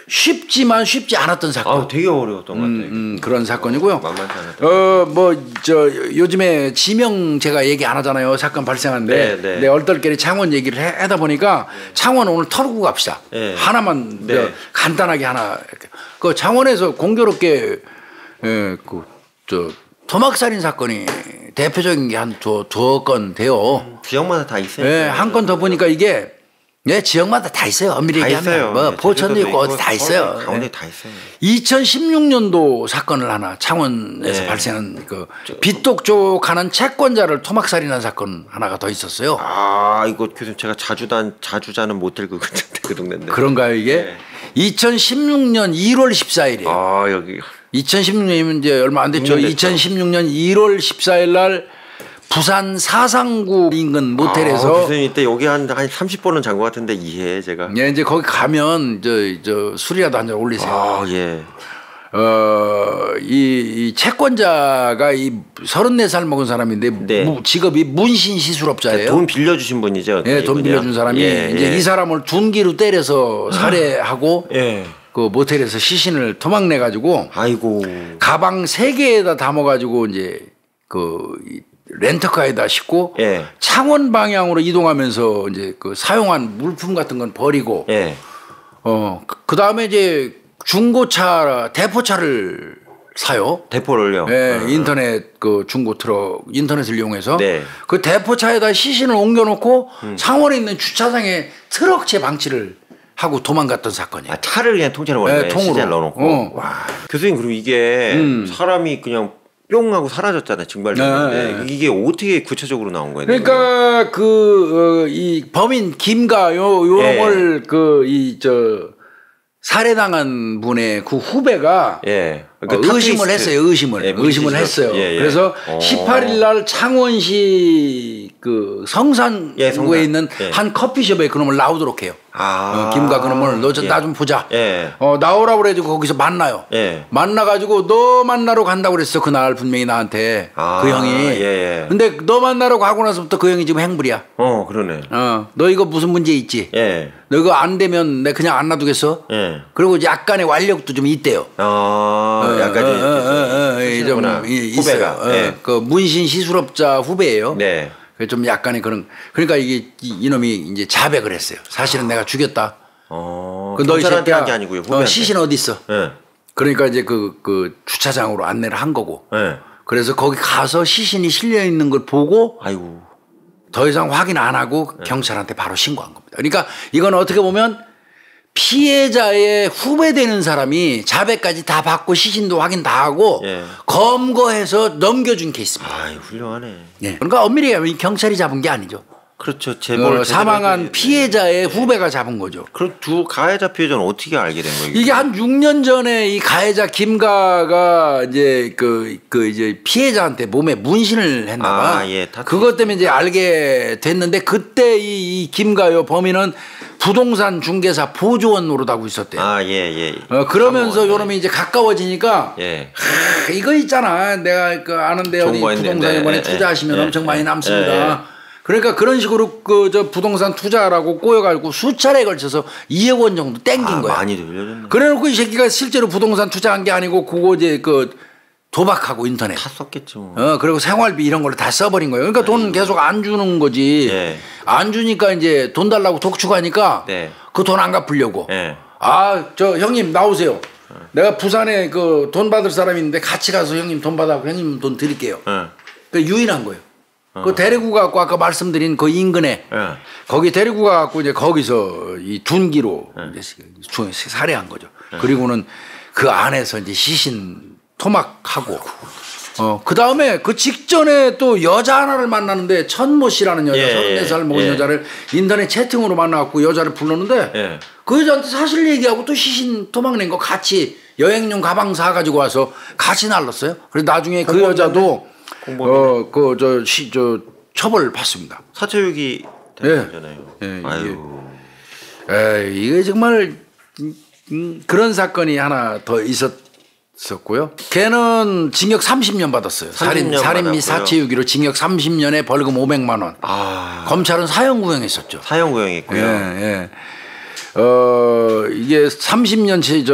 쉽지만 쉽지 않았던 사건. 되게 어려웠던 것 같아요. 그런 사건이고요. 만만치 않았던. 요즘에 지명 제가 얘기 안 하잖아요. 사건 발생한데 내 얼떨결에 창원 얘기를 하다 보니까 창원 오늘 털고 갑시다. 하나만 간단하게 하나. 그 창원에서 공교롭게 토막살인 사건이 대표적인 게 한 두어 건 돼요. 지역마다 다 있어요. 한 건 더 보니까 이게 지역마다 다 있어요. 엄밀히 얘기하면 뭐 포천도 있고 어디 다 있어요. 가운데 다 있어요. 2016년도 사건을 하나 창원에서 발생한 그 빚독 하는 채권자를 토막살인한 사건 하나가 더 있었어요. 이거 교수님 제가 자주자는 모텔 그 같은데 그 동네인데. 그런가요 이게? 2016년 1월 14일이에요. 여기. 2016년이면 이제 얼마 안 됐죠. 2016년 1월 14일 날 부산 사상구 인근 모텔에서 교수님 이때 여기 한 30번은 잔 것 같은데 이해 제가. 이제 거기 가면 저 술이라도 한 잔 올리세요. 이 채권자가 이 34살 먹은 사람인데 직업이 문신 시술업자예요. 돈 빌려주신 분이죠. 돈 빌려준 사람이 이제 이 사람을 둔기로 때려서 살해하고 그 모텔에서 시신을 토막내 가지고 가방 3개에다 담아 가지고 이제 렌터카에다 싣고 창원 방향으로 이동하면서 이제 그 사용한 물품 같은 건 버리고 그 다음에 이제 중고차 대포차를 사요. 대포를요? 인터넷 그 중고 트럭 인터넷을 이용해서 그 대포차에다 시신을 옮겨놓고 창원에 있는 주차장에 트럭채 방치를 하고 도망갔던 사건이에요. 차를 그냥 통째로 버린 거예요. 시신을 넣어놓고. 와. 교수님 그럼 이게 사람이 그냥 뿅 하고 사라졌잖아요. 증발됐는데 이게 어떻게 구체적으로 나온 거예요? 그러니까 이 범인 김가 요런 걸 살해당한 분의 그 후배가 의심을 했어요. 의심을 했어요. 그래서 18일 날 창원시 그 성산구에 있는 한 커피숍에 그놈을 나오도록 해요. 김가 그놈을 너 나 좀 보자. 나오라고 그래가지고 거기서 만나요. 만나가지고 너 만나러 간다고 그랬어. 그날 분명히 나한테 그 형이. 근데 너 만나러 가고 나서부터 그 형이 지금 행불이야. 그러네. 너 이거 무슨 문제 있지? 너 이거 안 되면 내가 그냥 안 놔두겠어? 그리고 약간의 완력도 좀 있대요. 약간 좀 있어요. 그 문신 시술업자 후배예요. 좀 약간의 그러니까 이놈이 이제 자백을 했어요. 사실은 내가 죽였다. 너 이 새끼야 한 게 아니고요. 시신 어디 있어? 그러니까 이제 그 주차장으로 안내를 한 거고. 그래서 거기 가서 시신이 실려 있는 걸 보고 더 이상 확인 안 하고 경찰한테 바로 신고한 겁니다. 그러니까 이건 어떻게 보면 피해자의 후배되는 사람이 자백까지 다 받고 시신도 확인 다 하고 검거해서 넘겨준 케이스입니다. 훌륭하네. 그러니까 엄밀히 얘기하면 경찰이 잡은 게 아니죠. 그렇죠. 사망한 피해자의 후배가 잡은 거죠. 그럼 두 가해자 피해자는 어떻게 알게 된 거예요? 이게 한 6년 전에 이 가해자 김가가 이제 이제 피해자한테 몸에 문신을 했나봐. 그것 때문에 이제 알게 됐는데 그때 이 김가요 범인은 부동산 중개사 보조원 노릇하고 있었대요. 그러면서 요놈이 이제 가까워지니까 이거 있잖아. 내가 아는데 어디 부동산 이번에 투자하시면 엄청 많이 남습니다. 그러니까 그런 식으로 저 부동산 투자라고 꼬여가지고 수차례에 걸쳐서 2억 원 정도 땡긴 거야. 많이 들려줬네. 그래놓고 이 새끼가 실제로 부동산 투자한 게 아니고 그거 이제 도박하고 인터넷. 다 썼겠죠. 그리고 생활비 이런 걸로 다 써버린 거예요. 그러니까 돈 계속 안 주는 거지. 안 주니까 이제 돈 달라고 독촉하니까 그 돈 안 갚으려고. 저 형님 나오세요. 내가 부산에 그 돈 받을 사람이 있는데 같이 가서 형님 돈 받아고 형님 돈 드릴게요. 그 유인한 거예요. 그 데리고 가고 아까 말씀드린 그 인근에 거기 데리고 가고 이제 거기서 이 둔기로 이제 살해한 거죠. 그리고는 그 안에서 이제 시신 토막하고 그 다음에 그 직전에 또 여자 하나를 만나는데 천모 씨라는 여자 34살 먹은 여자를 인터넷 채팅으로 만나갖고 여자를 불렀는데 그 여자한테 사실 얘기하고 또 시신 토막낸 거 같이 여행용 가방 사가지고 와서 같이 날랐어요. 그래서 나중에 그 여자도 저 처벌 받습니다. 사체유기 된 거잖아요. 아유. 이게 정말 그런 사건이 하나 더 있었고요. 걔는 징역 30년 받았어요. 살인 및 사체유기로 징역 30년에 벌금 500만 원. 검찰은 사형 구형했었죠. 사형 구형했고요. 이게 30년치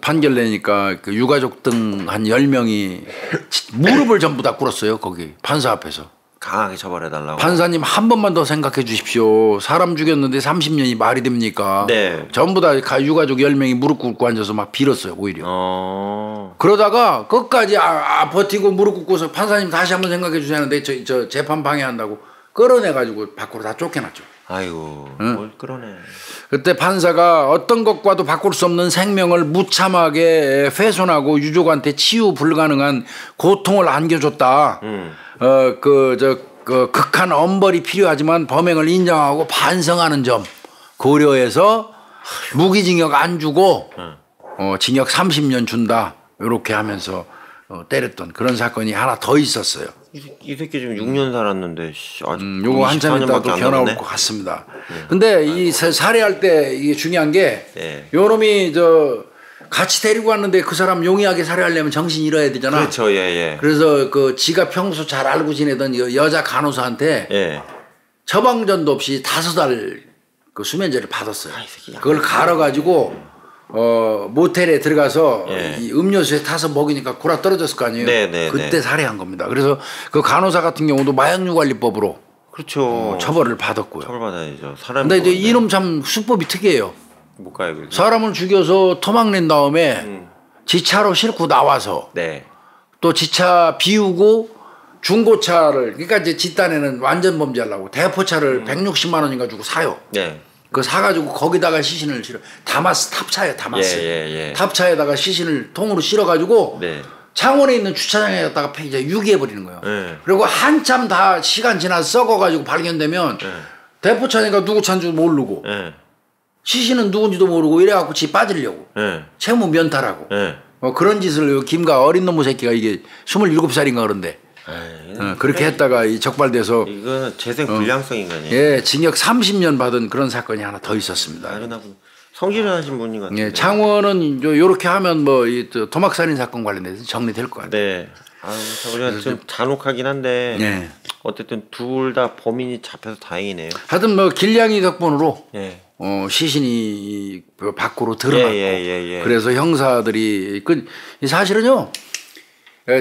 판결 내니까 그 유가족 등 한 10명이 무릎을 전부 다 꿇었어요. 거기 판사 앞에서. 강하게 처벌해달라고. 판사님 한 번만 더 생각해 주십시오. 사람 죽였는데 30년이 말이 됩니까? 네. 전부 다 유가족 10명이 무릎 꿇고 앉아서 막 빌었어요. 오히려. 그러다가 끝까지 버티고 무릎 꿇고서 판사님 다시 한번 생각해 주시는데 저 재판 방해한다고 끌어내가지고 밖으로 다 쫓겨났죠. 아이고 뭘 끌어내. 그때 판사가 어떤 것과도 바꿀 수 없는 생명을 무참하게 훼손하고 유족한테 치유 불가능한 고통을 안겨줬다. 극한 엄벌이 필요하지만 범행을 인정하고 반성하는 점 고려해서 무기징역 안 주고 징역 30년 준다. 이렇게 하면서 때렸던 그런 사건이 하나 더 있었어요. 이 새끼 지금 6년 살았는데 요거 한참 있다도 변화 올 것 같습니다. 근데 이 살해할 때 이게 중요한 게 요 놈이 같이 데리고 왔는데 그 사람 용이하게 살해하려면 정신 잃어야 되잖아. 그렇죠. 그래서 그 지가 평소 잘 알고 지내던 여자 간호사한테 처방전도 없이 5달 그 수면제를 받았어요. 그걸 갈아가지고 모텔에 들어가서 이 음료수에 타서 먹이니까 골아 떨어졌을 거 아니에요. 그때 살해한 겁니다. 그래서 그 간호사 같은 경우도 마약류관리법으로 그렇죠. 처벌을 받았고요. 처벌받아야죠. 근데 이제 이놈 참 수법이 특이해요. 뭘까요? 그게? 사람을 죽여서 토막낸 다음에 지차로 싣고 나와서 또 지차 비우고 중고차를 그러니까 이제 집단에는 완전 범죄하려고 대포차를 160만 원인가 주고 사요. 그 사가지고 거기다가 시신을 실어 다마스 탑차에 담았어요. 탑차에다가 시신을 통으로 실어가지고 창원에 있는 주차장에 갖다가 이제 유기해버리는 거예요. 그리고 한참 다 시간 지나서 썩어가지고 발견되면 대포차니까 누구 차인 줄 모르고 시신은 누군지도 모르고 이래갖고 지 빠지려고 채무 면탈하고 그런 짓을 김가 어린 놈의 새끼가 이게 27살인가 그런데 그렇게 했다가 이 적발돼서 이거는 재생 불량성 인간이에요. 징역 30년 받은 그런 사건이 하나 더 있었습니다. 성실하신 분인 것 같아요. 창원은 요렇게 하면 뭐 이 토막살인 사건 관련해서 정리될 것 같아요. 우리가 좀 잔혹하긴 한데 어쨌든 둘 다 범인이 잡혀서 다행이네요. 하여튼 뭐 길냥이 덕분으로 시신이 밖으로 드러났고 그래서 형사들이 사실은요.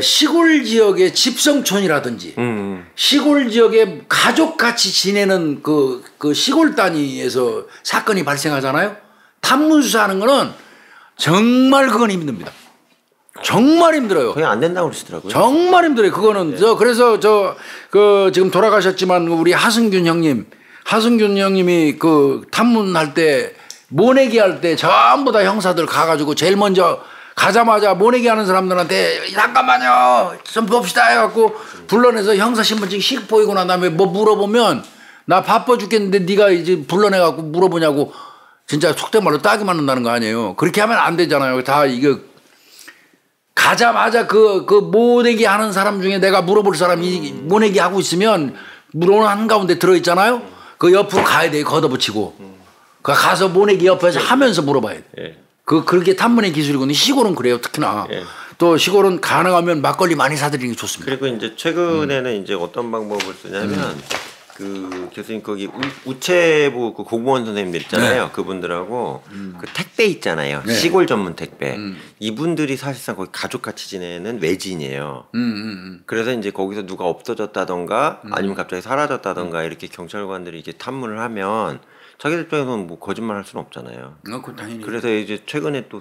시골 지역의 집성촌이라든지 시골 지역에 가족같이 지내는 그 시골 단위에서 사건이 발생하잖아요. 탐문수사하는 거는 정말 그건 힘듭니다. 정말 힘들어요. 거의 안 된다고 그러시더라고요. 정말 힘들어요. 그거는 그래서 지금 돌아가셨지만 우리 하승균 형님이 그 탐문할 때 모내기 할 때 전부 다 형사들 가가지고 제일 먼저 가자마자 모내기 하는 사람들한테 잠깐만요 좀 봅시다 해갖고 불러내서 형사신분증 씩 보이고 난 다음에 뭐 물어보면 나 바빠 죽겠는데 네가 이제 불러내갖고 물어보냐고 진짜 속된 말로 딱이 맞는다는 거 아니에요. 그렇게 하면 안 되잖아요. 다 이거 가자마자 그 모내기 하는 사람 중에 내가 물어볼 사람이 모내기 하고 있으면 물어보는 한가운데 들어있잖아요. 그 옆으로 가야 돼. 걷어붙이고 가서 모내기 옆에서 하면서 물어봐야 돼. 그렇게 탐문의 기술이거든요. 시골은 그래요. 특히나. 또 시골은 가능하면 막걸리 많이 사드리는 게 좋습니다. 그리고 이제 최근에는 이제 어떤 방법을 쓰냐면 그 교수님 거기 우체부 그 공무원 선생님들 있잖아요. 네. 그분들하고 그 택배 있잖아요. 네. 시골 전문 택배. 이분들이 사실상 거기 가족같이 지내는 외지인이에요. 그래서 이제 거기서 누가 없어졌다던가 아니면 갑자기 사라졌다던가 이렇게 경찰관들이 이렇게 탐문을 하면 자기들 입장에서는 뭐 거짓말 할 수는 없잖아요. 당연히. 그래서 이제 최근에 또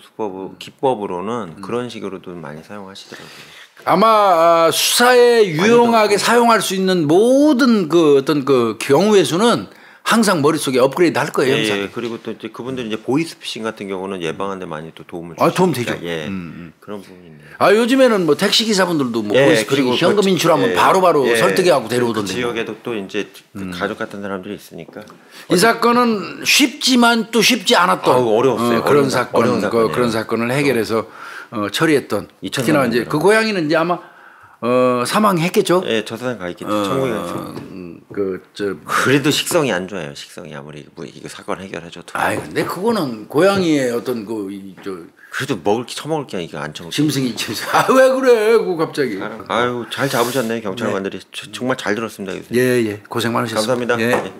기법으로는 그런 식으로도 많이 사용하시더라고요. 아마 수사에 유용하게 사용할 수 있는 모든 그 어떤 그 경우의 수는 항상 머릿속에 업그레이드 할 거예요. 예, 그리고 또 이제 그분들이 이제 보이스피싱 같은 경우는 예방하는데 많이 또 도움을 주시니까. 도움 되죠. 예, 그런 부분이 있네요. 요즘에는 뭐 택시 기사분들도 뭐 보이스피싱 현금 인출하면 바로바로 설득해하고 데려오던데. 그 지역에도 또 이제 그 가족 같은 사람들이 있으니까. 이 사건은 쉽지만 또 쉽지 않았던 어려웠어요. 그런 사건을 해결해서 처리했던. 특히나 이제 그 고양이는 이제 아마 사망했겠죠. 예, 저 세상 가 있겠죠. 천국에 갔죠. 그래도 식성이 안 좋아요. 식성이 아무리 뭐 이거 사건 해결해줘도. 근데 그거는 고양이의 어떤 그래도 처먹을 게 이거 안 처먹. 짐승이. 왜 그래? 그 갑자기. 잘 잡으셨네 경찰관들이. 정말 잘 들었습니다. 예, 고생 많으셨습니다. 감사합니다. 예.